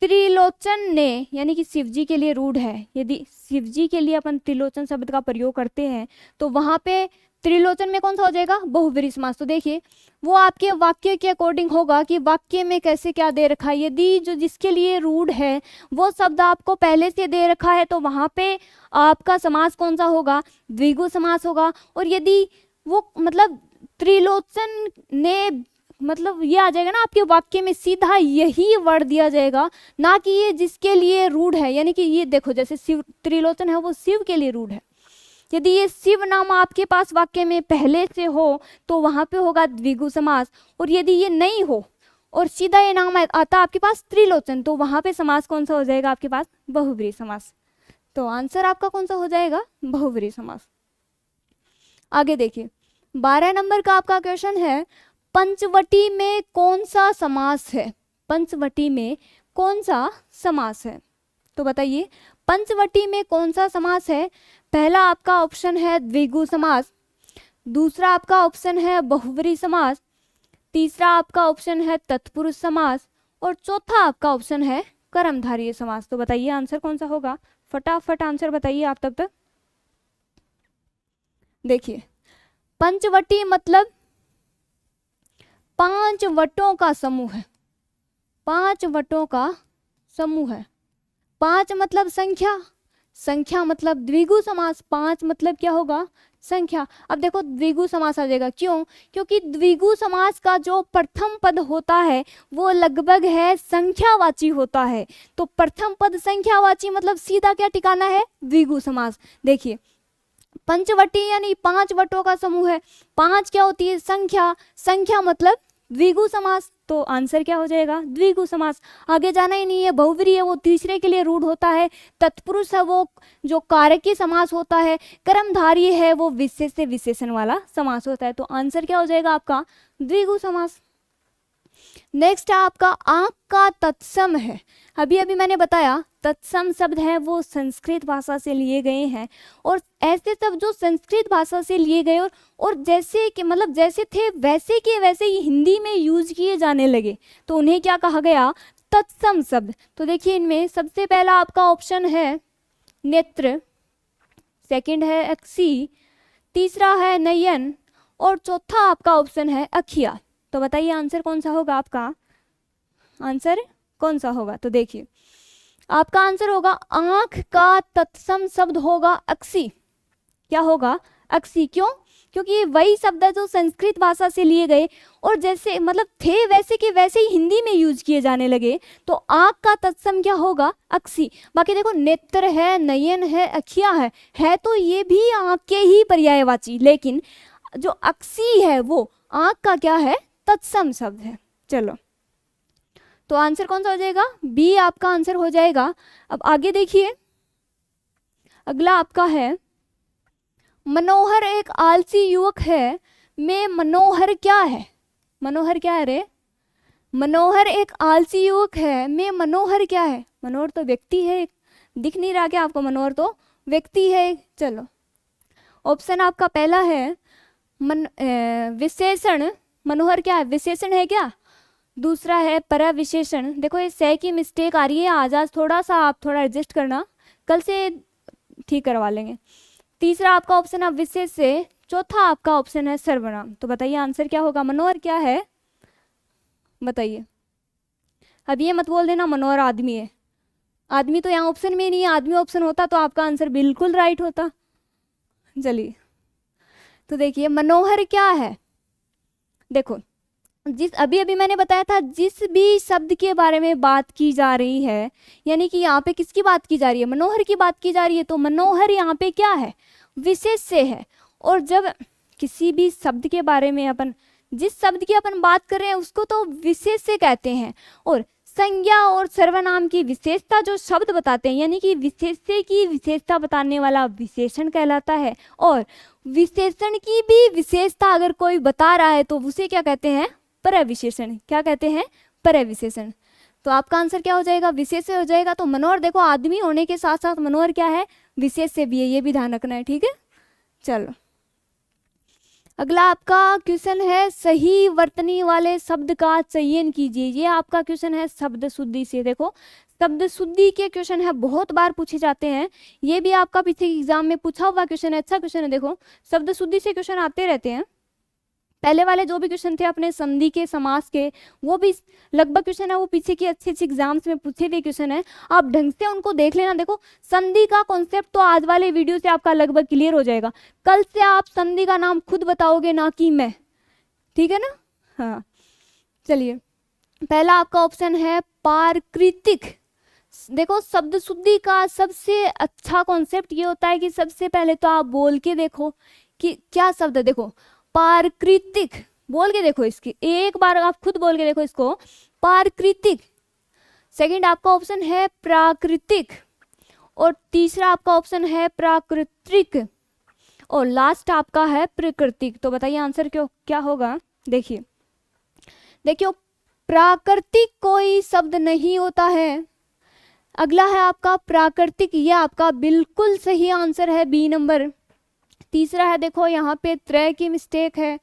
त्रिलोचन ने, यानी कि शिव जी के लिए रूढ़ है। यदि शिव जी के लिए अपन त्रिलोचन शब्द का प्रयोग करते हैं तो वहां पे त्रिलोचन में कौन सा हो जाएगा? बहुब्रीहि समास। तो देखिए वो आपके वाक्य के अकॉर्डिंग होगा कि वाक्य में कैसे क्या दे रखा है। यदि जो जिसके लिए रूढ़ है वो शब्द आपको पहले से दे रखा है तो वहां पे आपका समास कौन सा होगा? द्विगु समास होगा। और यदि वो मतलब त्रिलोचन ने, मतलब ये आ जाएगा ना आपके वाक्य में, सीधा यही वर्ड दिया जाएगा, ना कि ये जिसके लिए रूढ़ है। यानी कि ये देखो जैसे शिव त्रिलोचन है वो शिव के लिए रूढ़ है। यदि ये शिव नाम आपके पास वाक्य में पहले से हो तो वहां पे होगा द्विगु समास। और यदि ये नहीं हो और सीधा ये नाम आता आपके पास त्रिलोचन, तो वहां पे समास कौन सा हो जाएगा आपके पास? बहुब्रीहि समास। तो आंसर आपका कौन सा हो जाएगा? बहुब्रीहि समास। आगे देखिए 12 नंबर का आपका क्वेश्चन है, पंचवटी में कौन सा समास है? पंचवटी में कौन सा समास है? तो बताइए पंचवटी में कौन सा समास है? पहला आपका ऑप्शन है द्विगु समास, दूसरा आपका ऑप्शन है बहुब्रीहि समास, तीसरा आपका ऑप्शन है तत्पुरुष समास, और चौथा आपका ऑप्शन है कर्मधारय समास। तो बताइए आंसर कौन सा होगा? फटाफट आंसर बताइए आप तब तक। देखिए पंचवटी मतलब 5 वटों का समूह है। 5 वटों का समूह है। 5 मतलब संख्या मतलब द्विगु समास। 5 मतलब क्या होगा? संख्या। अब देखो द्विगु समास आ जाएगा। क्यों? क्योंकि द्विगु समास का जो प्रथम पद होता है वो लगभग है संख्यावाची होता है। तो प्रथम पद संख्यावाची मतलब सीधा क्या ठिकाना है? द्विगु समास। देखिए पंचवटी यानी 5 वटों का समूह है। 5 क्या होती है? संख्या मतलब द्विगु समास। तो आंसर क्या हो जाएगा? द्विगु समास। आगे जाना ही नहीं है। बहुब्रीहि है वो तीसरे के लिए रूढ़ होता है। तत्पुरुष है वो जो कारकी समास होता है। कर्मधारय है वो विशेष्य विशेषण वाला समास होता है। तो आंसर क्या हो जाएगा आपका? द्विगु समास। नेक्स्ट आपका आंख का तत्सम है। अभी मैंने बताया तत्सम शब्द है वो संस्कृत भाषा से लिए गए हैं। और ऐसे शब्द जो संस्कृत भाषा से लिए गए और जैसे कि मतलब जैसे थे वैसे के वैसे ही हिंदी में यूज किए जाने लगे, तो उन्हें क्या कहा गया? तत्सम शब्द। तो देखिए इनमें सबसे पहला आपका ऑप्शन है नेत्र, सेकंड है अक्षी, तीसरा है नयन, और चौथा आपका ऑप्शन है अखिया। तो बताइए आंसर कौन सा होगा आपका, आंसर कौन सा होगा। तो देखिए आपका आंसर होगा आंख का तत्सम शब्द होगा अक्सी। क्या होगा, अक्सी। क्यों, क्योंकि ये वही शब्द है जो संस्कृत भाषा से लिए गए और जैसे मतलब थे वैसे के वैसे ही हिंदी में यूज किए जाने लगे। तो आंख का तत्सम क्या होगा, अक्सी। बाकी देखो नेत्र है, नयन है, अखियां है तो ये भी आंख के ही पर्यायवाची, लेकिन जो अक्सी है वो आंख का क्या है, तत्सम शब्द है। चलो तो आंसर कौन सा हो जाएगा, बी आपका आंसर हो जाएगा। अब आगे देखिए अगला आपका है मनोहर एक आलसी युवक है में मनोहर क्या है, मनोहर क्या है रे, मनोहर एक आलसी युवक है में मनोहर क्या है। मनोहर तो व्यक्ति है, दिख नहीं रहा क्या आपको, मनोहर तो व्यक्ति है। चलो ऑप्शन आपका पहला है विशेषण, मनोहर क्या है, विशेषण है क्या। दूसरा है परविशेषण, देखो ये से की मिस्टेक आ रही है आज थोड़ा सा, आप थोड़ा एडजस्ट करना, कल से ठीक करवा लेंगे। तीसरा आपका ऑप्शन है विशेष से, चौथा आपका ऑप्शन है सर्वनाम। तो बताइए आंसर क्या होगा, मनोहर क्या है बताइए। अब ये मत बोल देना मनोहर आदमी है, आदमी तो यहाँ ऑप्शन में नहीं है, आदमी ऑप्शन होता तो आपका आंसर बिल्कुल राइट होता। चलिए तो देखिए मनोहर क्या है, देखो जिस अभी अभी मैंने बताया था जिस भी शब्द के बारे में बात की जा रही है, यानी कि यहाँ पे किसकी बात की जा रही है, मनोहर की बात की जा रही है, तो मनोहर यहाँ पे क्या है, विशेष से है। और जब किसी भी शब्द के बारे में अपन जिस शब्द की अपन बात कर रहे हैं उसको तो विशेष से कहते हैं, और संज्ञा और सर्वनाम की विशेषता जो शब्द बताते हैं यानी कि विशेष से की विशेषता बताने वाला विशेषण कहलाता है, और विशेषण की भी विशेषता अगर कोई बता रहा है तो उसे क्या कहते हैं, परविशेषण। क्या कहते हैं, परविशेषण। तो आपका आंसर क्या हो जाएगा, विशेष से हो जाएगा। तो मनोहर देखो आदमी होने के साथ साथ मनोहर क्या है, विशेष से भी है, ये भी ध्यान रखना है, ठीक है। चलो अगला आपका क्वेश्चन है सही वर्तनी वाले शब्द का चयन कीजिए। ये आपका क्वेश्चन है शब्द शुद्धि से। देखो शब्द शुद्धि के क्वेश्चन है बहुत बार पूछे जाते हैं, ये भी आपका पीछे एग्जाम में पूछा हुआ क्वेश्चन है, अच्छा क्वेश्चन है। देखो शब्द शुद्धि से क्वेश्चन आते रहते हैं, पहले वाले जो भी क्वेश्चन थे अपने संधि के समास के वो भी लगभग क्वेश्चन है वो पीछे के अच्छे अच्छे एग्जाम्स में पूछे हुए क्वेश्चन है, आप ढंग से उनको देख लेना। देखो संधि का कॉन्सेप्ट तो आज वाले वीडियो से आपका लगभग क्लियर हो जाएगा, कल से आप संधि का नाम खुद बताओगे ना कि मैं, ठीक है ना। हाँ चलिए पहला आपका ऑप्शन है पारकृतिक। देखो शब्द शुद्धि का सबसे अच्छा कॉन्सेप्ट ये होता है कि सबसे पहले तो आप बोल के देखो कि क्या शब्द है। देखो पारकृतिक बोल के देखो, इसकी एक बार आप खुद बोल के देखो इसको, पारकृतिक। सेकंड आपका ऑप्शन है प्राकृतिक, और तीसरा आपका ऑप्शन है प्राकृतिक, और लास्ट आपका है प्राकृतिक। तो बताइए आंसर क्यों क्या होगा। देखिए देखियो प्राकृतिक कोई शब्द नहीं होता है। अगला है आपका प्राकृतिक, ये आपका बिल्कुल सही आंसर है, बी नंबर। तीसरा है देखो यहाँ पे त्रय की मिस्टेक है,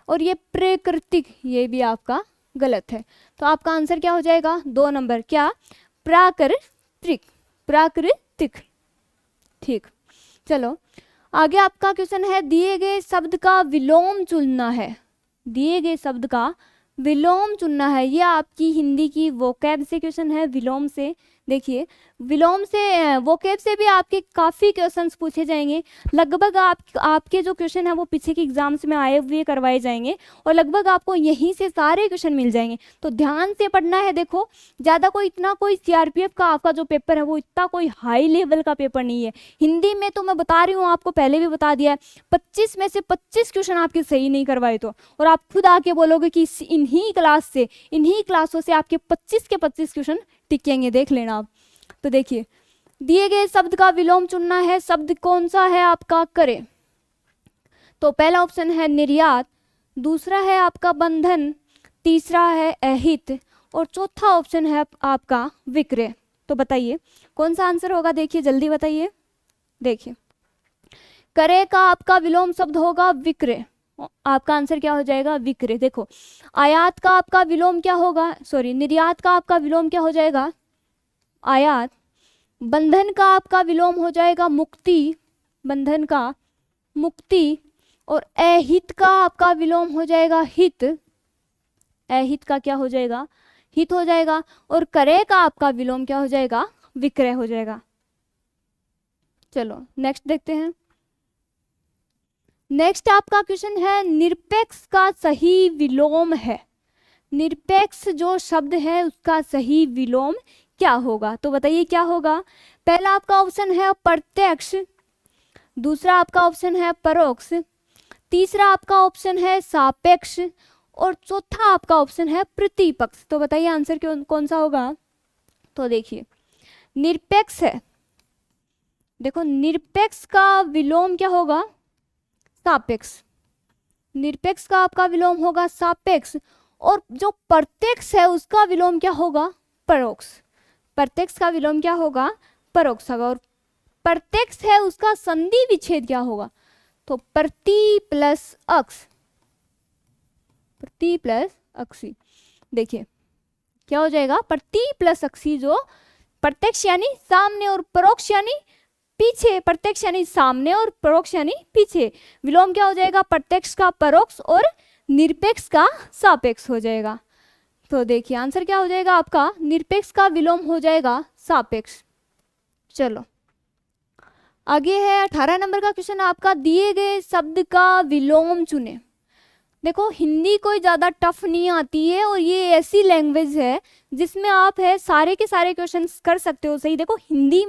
और ये प्राकृतिक ये भी आपका गलत है। तो आपका आंसर क्या हो जाएगा, 2 नंबर, क्या प्राकृतिक, प्राकृतिक, ठीक। चलो आगे आपका क्वेश्चन है दिए गए शब्द का विलोम चुनना है। दिए गए शब्द का विलोम चुनना है, ये आपकी हिंदी की वोकैब से क्वेश्चन है, विलोम से। देखिए विलोम से वोकैब से भी आपके काफ़ी क्वेश्चंस पूछे जाएंगे, लगभग आपके जो क्वेश्चन है वो पीछे के एग्जाम्स में आए हुए करवाए जाएंगे, और लगभग आपको यहीं से सारे क्वेश्चन मिल जाएंगे। तो ध्यान से पढ़ना है। देखो ज़्यादा कोई इतना कोई सीआरपीएफ का आपका जो पेपर है वो इतना कोई हाई लेवल का पेपर नहीं है। हिंदी में तो मैं बता रही हूँ, आपको पहले भी बता दिया है, 25 में से 25 क्वेश्चन आपके सही नहीं करवाए तो, और आप खुद आके बोलोगे कि इन्हीं क्लास से इन्हीं क्लासों से आपके 25 के 25 क्वेश्चन टिकेंगे, देख लेना आप। तो देखिए दिए गए शब्द का विलोम चुनना है, शब्द कौन सा है आपका करे। तो पहला ऑप्शन है निर्यात, दूसरा है आपका बंधन, तीसरा है अहित, और चौथा ऑप्शन है आपका विक्रय। तो बताइए कौन सा आंसर होगा, देखिए जल्दी बताइए। देखिए करे का आपका विलोम शब्द होगा विक्रय, आपका आंसर क्या हो जाएगा, विक्रय। देखो आयात का आपका विलोम क्या होगा, सॉरी निर्यात का आपका विलोम क्या हो जाएगा, आयात। बंधन का आपका विलोम हो जाएगा मुक्ति, बंधन का मुक्ति, और अहित का आपका विलोम हो जाएगा हित। अहित का क्या हो जाएगा, हित हो जाएगा, और करे का आपका विलोम क्या हो जाएगा, विक्रय हो जाएगा। चलो नेक्स्ट देखते हैं। नेक्स्ट आपका क्वेश्चन है निरपेक्ष का सही विलोम है। निरपेक्ष जो शब्द है उसका सही विलोम क्या होगा, तो बताइए क्या होगा। पहला आपका ऑप्शन है प्रत्यक्ष, दूसरा आपका ऑप्शन है परोक्ष, तीसरा आपका ऑप्शन है सापेक्ष, और चौथा आपका ऑप्शन है प्रतिपक्ष। तो बताइए आंसर कौन सा होगा। तो देखिए निरपेक्ष है, देखो निरपेक्ष का विलोम क्या होगा, सापेक्ष। निरपेक्ष का आपका विलोम होगा सापेक्ष, और जो प्रत्यक्ष है उसका विलोम क्या होगा, परोक्ष। प्रत्यक्ष का विलोम क्या होगा, परोक्ष होगा, और प्रत्यक्ष है उसका संधि विच्छेद क्या होगा, तो प्रति प्लस अक्ष, प्रति प्लस अक्षी। देखिए क्या हो जाएगा, प्रति प्लस अक्षी, जो प्रत्यक्ष यानी सामने और परोक्ष यानी पीछे, प्रत्यक्ष यानी सामने और परोक्ष यानी पीछे, विलोम क्या हो जाएगा, प्रत्यक्ष का परोक्ष और निरपेक्ष का सापेक्ष हो जाएगा। तो देखिए आंसर क्या हो जाएगा आपका, निरपेक्ष का विलोम हो जाएगा सापेक्ष। चलो आगे है 18 नंबर का क्वेश्चन आपका, दिए गए शब्द का विलोम चुने। देखो हिंदी कोई ज़्यादा टफ नहीं आती है, और ये ऐसी लैंग्वेज है जिसमें आप है सारे के सारे क्वेश्चन कर सकते हो सही। देखो हिंदी,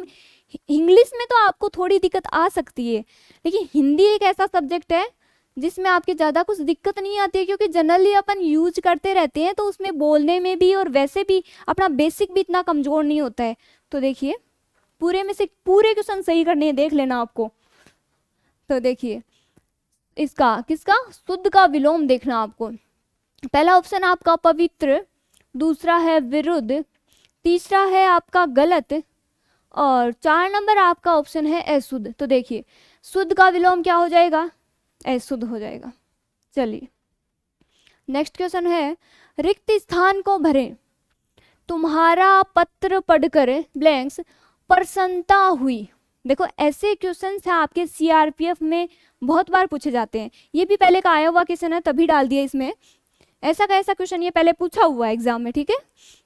इंग्लिश में तो आपको थोड़ी दिक्कत आ सकती है, लेकिन हिंदी एक ऐसा सब्जेक्ट है जिसमें आपकी ज़्यादा कुछ दिक्कत नहीं आती है, क्योंकि जनरली अपन यूज करते रहते हैं, तो उसमें बोलने में भी और वैसे भी अपना बेसिक भी इतना कमज़ोर नहीं होता है। तो देखिए पूरे में से पूरे क्वेश्चन सही करने हैं, देख लेना आपको। तो देखिए इसका किसका, शुद्ध का विलोम देखना आपको। पहला ऑप्शन आपका पवित्र, दूसरा है विरुद्ध, तीसरा है आपका गलत, और 4 नंबर आपका ऑप्शन है अशुद्ध। तो देखिए शुद्ध का विलोम क्या हो जाएगा, अशुद्ध हो जाएगा। चलिए नेक्स्ट क्वेश्चन है, रिक्त स्थान को भरें। तुम्हारा पत्र पढ़कर ब्लैंक्स प्रसन्नता हुई। देखो ऐसे क्वेश्चंस हैं आपके सीआरपीएफ में बहुत बार पूछे जाते हैं। ये भी पहले का आया हुआ क्वेश्चन है, तभी डाल दिया इसमें। ऐसा का ऐसा क्वेश्चन ये पहले पूछा हुआ है एग्जाम में, ठीक है।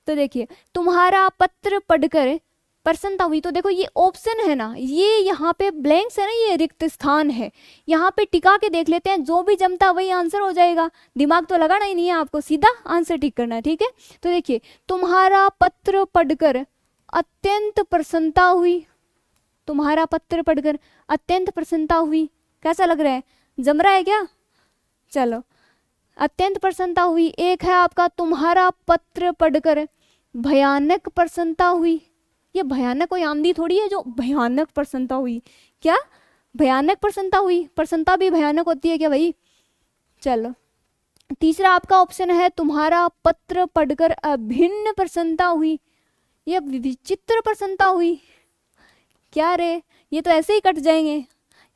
तो देखिए तुम्हारा पत्र पढ़कर प्रसन्नता हुई, तो देखो ये ऑप्शन है ना, ये यहाँ पे ब्लैंक्स है ना, ये रिक्त स्थान है, यहाँ पे टिका के देख लेते हैं, जो भी जमता वही आंसर हो जाएगा। दिमाग तो लगाना ही नहीं है आपको, सीधा आंसर टिक करना है, ठीक है। तो देखिए तुम्हारा पत्र पढ़कर अत्यंत प्रसन्नता हुई, तुम्हारा पत्र पढ़कर अत्यंत प्रसन्नता हुई, कैसा लग रहा है, जम रहा है क्या। चलो अत्यंत प्रसन्नता हुई। एक है आपका तुम्हारा पत्र पढ़कर भयानक प्रसन्नता हुई। ये भयानक कोई आमदी थोड़ी है जो भयानक प्रसन्नता हुई, क्या भयानक प्रसन्नता हुई, प्रसन्नता भी भयानक होती है क्या भाई। चलो तीसरा आपका ऑप्शन है तुम्हारा पत्र पढ़कर अभिन्न प्रसन्नता हुई, ये विचित्र प्रसन्नता हुई, क्या रे, ये तो ऐसे ही कट जाएंगे।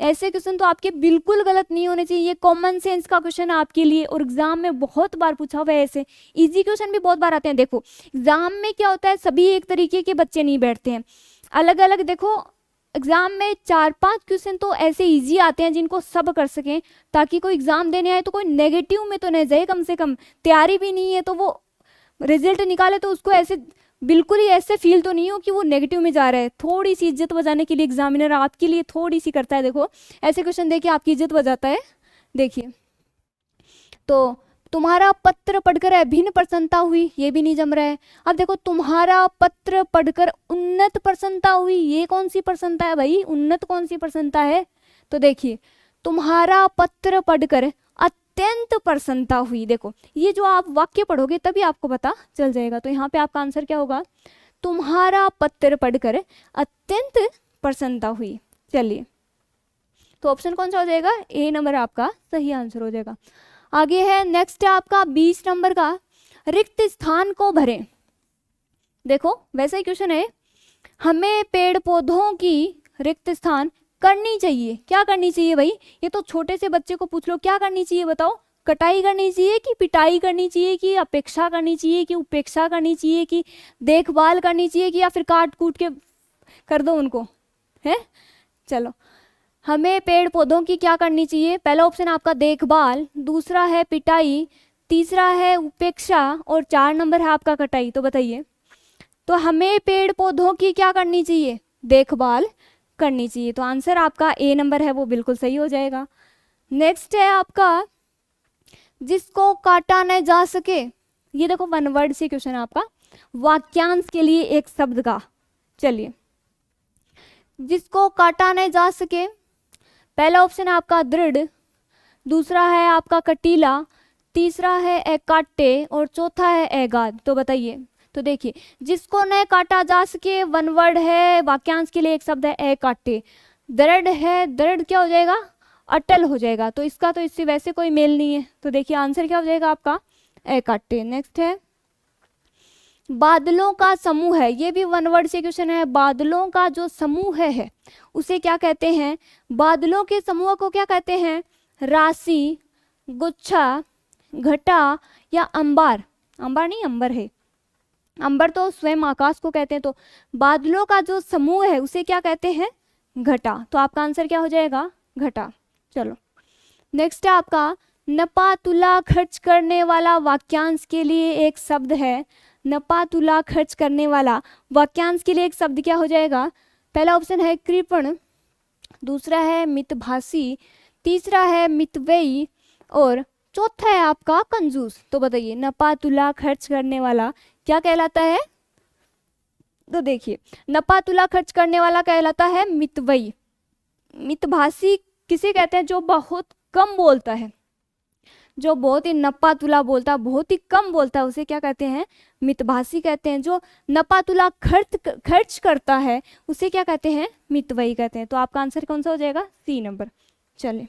ऐसे क्वेश्चन तो आपके बिल्कुल गलत नहीं होने चाहिए, ये कॉमन सेंस का क्वेश्चन है आपके लिए, और एग्जाम में बहुत बार पूछा हुआ है। ऐसे इजी क्वेश्चन भी बहुत बार आते हैं। देखो एग्जाम में क्या होता है, सभी एक तरीके के बच्चे नहीं बैठते हैं, अलग अलग। देखो एग्जाम में 4-5 क्वेश्चन तो ऐसे इजी आते हैं जिनको सब कर सकें, ताकि कोई एग्जाम देने आए तो कोई नेगेटिव में तो नहीं जाए, कम से कम तैयारी भी नहीं है तो वो रिजल्ट निकाले तो उसको ऐसे बिल्कुल ही ऐसे फील तो नहीं हो कि वो नेगेटिव में जा रहा है। थोड़ी सी इज्जत बचाने के लिए एग्जामिनर आपके लिए थोड़ी सी करता है। देखो ऐसे क्वेश्चन देके आपकी इज्जत बचाता है। देखिए तो तुम्हारा पत्र पढ़कर अभिन्न प्रसन्नता हुई, ये भी नहीं जम रहा है। अब देखो तुम्हारा पत्र पढ़कर उन्नत प्रसन्नता हुई, ये कौन सी प्रसन्नता है भाई, उन्नत कौन सी प्रसन्नता है। तो देखिए तुम्हारा पत्र पढ़कर अत्यंत प्रसन्नता हुई, देखो ये जो आप वाक्य पढ़ोगे तभी आपको पता चल जाएगा। तो यहाँ पे आपका आंसर क्या होगा, तुम्हारा पत्र पढ़कर अत्यंत प्रसन्नता हुई। चलिए तो ऑप्शन कौन सा हो जाएगा, ए नंबर आपका सही आंसर हो जाएगा। आगे है नेक्स्ट है आपका 20 नंबर का, रिक्त स्थान को भरें। देखो वैसा ही क्वेश्चन है, हमें पेड़ पौधों की रिक्त स्थान करनी चाहिए। क्या करनी चाहिए भाई, ये तो छोटे से बच्चे को पूछ लो क्या करनी चाहिए, बताओ। कटाई करनी चाहिए कि पिटाई करनी चाहिए कि अपेक्षा करनी चाहिए कि उपेक्षा करनी चाहिए कि देखभाल करनी चाहिए कि या फिर काट कूट के कर दो उनको, है। चलो हमें पेड़ पौधों की क्या करनी चाहिए, पहला ऑप्शन आपका देखभाल, दूसरा है पिटाई, तीसरा है उपेक्षा और 4 नंबर है आपका कटाई। तो बताइए, तो हमें पेड़ पौधों की क्या करनी चाहिए? देखभाल करनी चाहिए। तो आंसर आपका ए नंबर है वो बिल्कुल सही हो जाएगा। नेक्स्ट है आपका जिसको काटा न जा सके। ये देखो वन वर्ड से क्वेश्चन है आपका, वाक्यांश के लिए एक शब्द का। चलिए, जिसको काटा न जा सके, पहला ऑप्शन है आपका दृढ़, दूसरा है आपका कटीला, तीसरा है अकाट्य और चौथा है अगाध। तो बताइए, तो देखिए जिसको न काटा जा सके वन वर्ड है, वाक्यांश के लिए एक शब्द है अकाट्य। दृढ़ है, दृढ़ क्या हो जाएगा? अटल हो जाएगा। तो इसका तो इससे वैसे कोई मेल नहीं है। तो देखिए आंसर क्या हो जाएगा आपका? अकाट्य। नेक्स्ट है बादलों का समूह है। ये भी वन वर्ड से क्वेश्चन है। बादलों का जो समूह है उसे क्या कहते हैं? बादलों के समूह को क्या कहते हैं? राशि, गुच्छा, घटा या अंबार। अंबार नहीं, अंबर है। अंबर तो स्वयं आकाश को कहते हैं। तो बादलों का जो समूह है उसे क्या कहते हैं? घटा। तो आपका आंसर क्या हो जाएगा? घटा। चलो नेक्स्ट है आपका नपा तुला खर्च करने वाला, वाक्यांश के लिए एक शब्द है। नपा तुला खर्च करने वाला, वाक्यांश के लिए एक शब्द क्या हो जाएगा? पहला ऑप्शन है कृपण, दूसरा है मितभाषी, तीसरा है मितव्ययी और चौथा है आपका कंजूस। तो बताइए नपा तुला खर्च करने वाला क्या कहलाता है? तो देखिए नपा तुला खर्च करने वाला कहलाता है मितव्ययी। मितभाषी किसे कहते हैं? जो बहुत कम बोलता है, जो बहुत ही नपा तुला बोलता है, बहुत ही कम बोलता है, उसे क्या कहते हैं? मितभाषी कहते हैं। जो नपा तुला खर्च करता है उसे क्या कहते हैं? मितव्ययी कहते हैं। तो आपका आंसर कौन सा हो जाएगा? C number. चलिए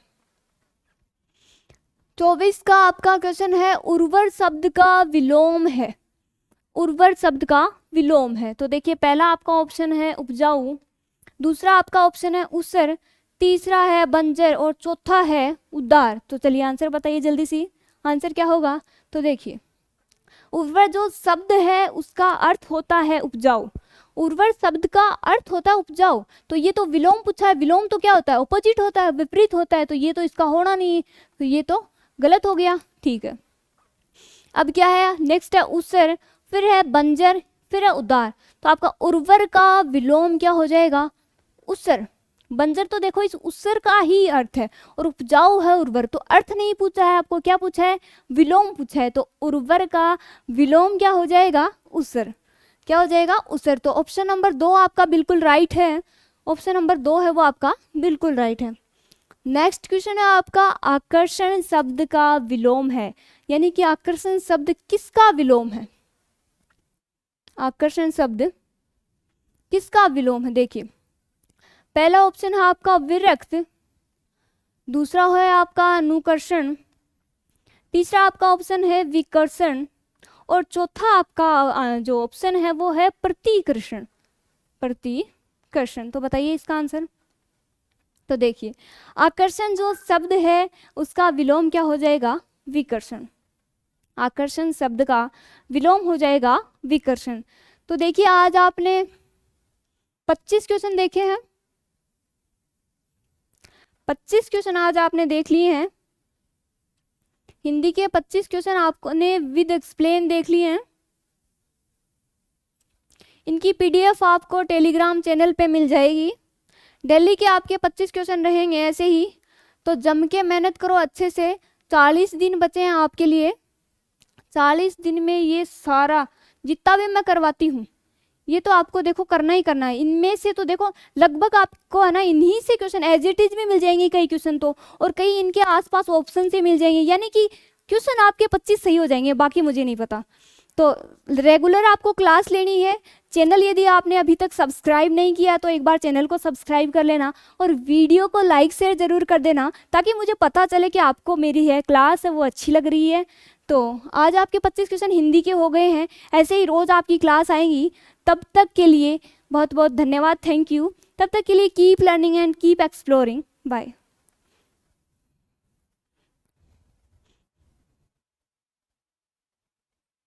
24 का आपका क्वेश्चन है उर्वर शब्द का विलोम है। उर्वर शब्द का विलोम है। तो देखिए पहला आपका ऑप्शन है उपजाऊ, दूसरा आपका ऑप्शन है उसर, तीसरा है बंजर और चौथा है उदार। तो चलिए आंसर बताइए जल्दी से, आंसर क्या होगा? तो देखिए उर्वर जो शब्द है उसका अर्थ होता है उपजाऊ। उर्वर शब्द का अर्थ होता है उपजाऊ। तो ये तो विलोम पूछा है। विलोम तो क्या होता है? ऑपोजिट होता है, विपरीत होता है। तो ये तो इसका होना नहीं, तो ये तो गलत हो गया। ठीक है, अब क्या है? नेक्स्ट है उसर, फिर है बंजर, फिर है उदार। तो आपका उर्वर का विलोम क्या हो जाएगा? उसर। बंजर तो देखो इस उसर का ही अर्थ है और उपजाऊ है उर्वर। तो अर्थ नहीं पूछा है आपको, क्या पूछा है? विलोम पूछा है। तो उर्वर का विलोम क्या हो जाएगा? उसर। क्या हो जाएगा? उसर। तो ऑप्शन नंबर 2 आपका बिल्कुल राइट है। ऑप्शन नंबर 2 है वो आपका बिल्कुल राइट है। नेक्स्ट क्वेश्चन है आपका आकर्षण शब्द का विलोम है, यानी कि आकर्षण शब्द किसका विलोम है? आकर्षण शब्द किसका विलोम है? देखिए पहला ऑप्शन है आपका विरक्त, दूसरा है आपका अनुकर्षण, तीसरा आपका ऑप्शन है विकर्षण और चौथा आपका जो ऑप्शन है वो है प्रतिकर्षण। प्रतिकर्षण। तो बताइए इसका आंसर। तो देखिए आकर्षण जो शब्द है उसका विलोम क्या हो जाएगा? विकर्षण। आकर्षण शब्द का विलोम हो जाएगा विकर्षण। तो देखिए आज आपने 25 क्वेश्चन देखे हैं। 25 क्वेश्चन आज आपने देख लिए हैं। हिंदी के 25 क्वेश्चन आपने विद एक्सप्लेन देख लिए हैं। इनकी पीडीएफ आपको टेलीग्राम चैनल पे मिल जाएगी। डेली के आपके 25 क्वेश्चन रहेंगे ऐसे ही, तो जम के मेहनत करो अच्छे से। 40 दिन बचे हैं आपके लिए। 40 दिन में ये सारा जितना भी मैं करवाती हूँ ये तो आपको देखो करना ही करना है। इनमें से तो देखो लगभग आपको है ना इन्हीं से क्वेश्चन एज इट इज भी मिल जाएंगे कई क्वेश्चन तो, और कई इनके आसपास ऑप्शन से मिल जाएंगे, यानी कि क्वेश्चन आपके 25 सही हो जाएंगे, बाकी मुझे नहीं पता। तो रेगुलर आपको क्लास लेनी है। चैनल यदि आपने अभी तक सब्सक्राइब नहीं किया तो एक बार चैनल को सब्सक्राइब कर लेना और वीडियो को लाइक शेयर जरूर कर देना, ताकि मुझे पता चले कि आपको मेरी है क्लास है वो अच्छी लग रही है। तो आज आपके 25 क्वेश्चन हिंदी के हो गए हैं। ऐसे ही रोज़ आपकी क्लास आएंगी। तब तक के लिए बहुत बहुत धन्यवाद, थैंक यू। तब तक के लिए keep learning and keep exploring. Bye.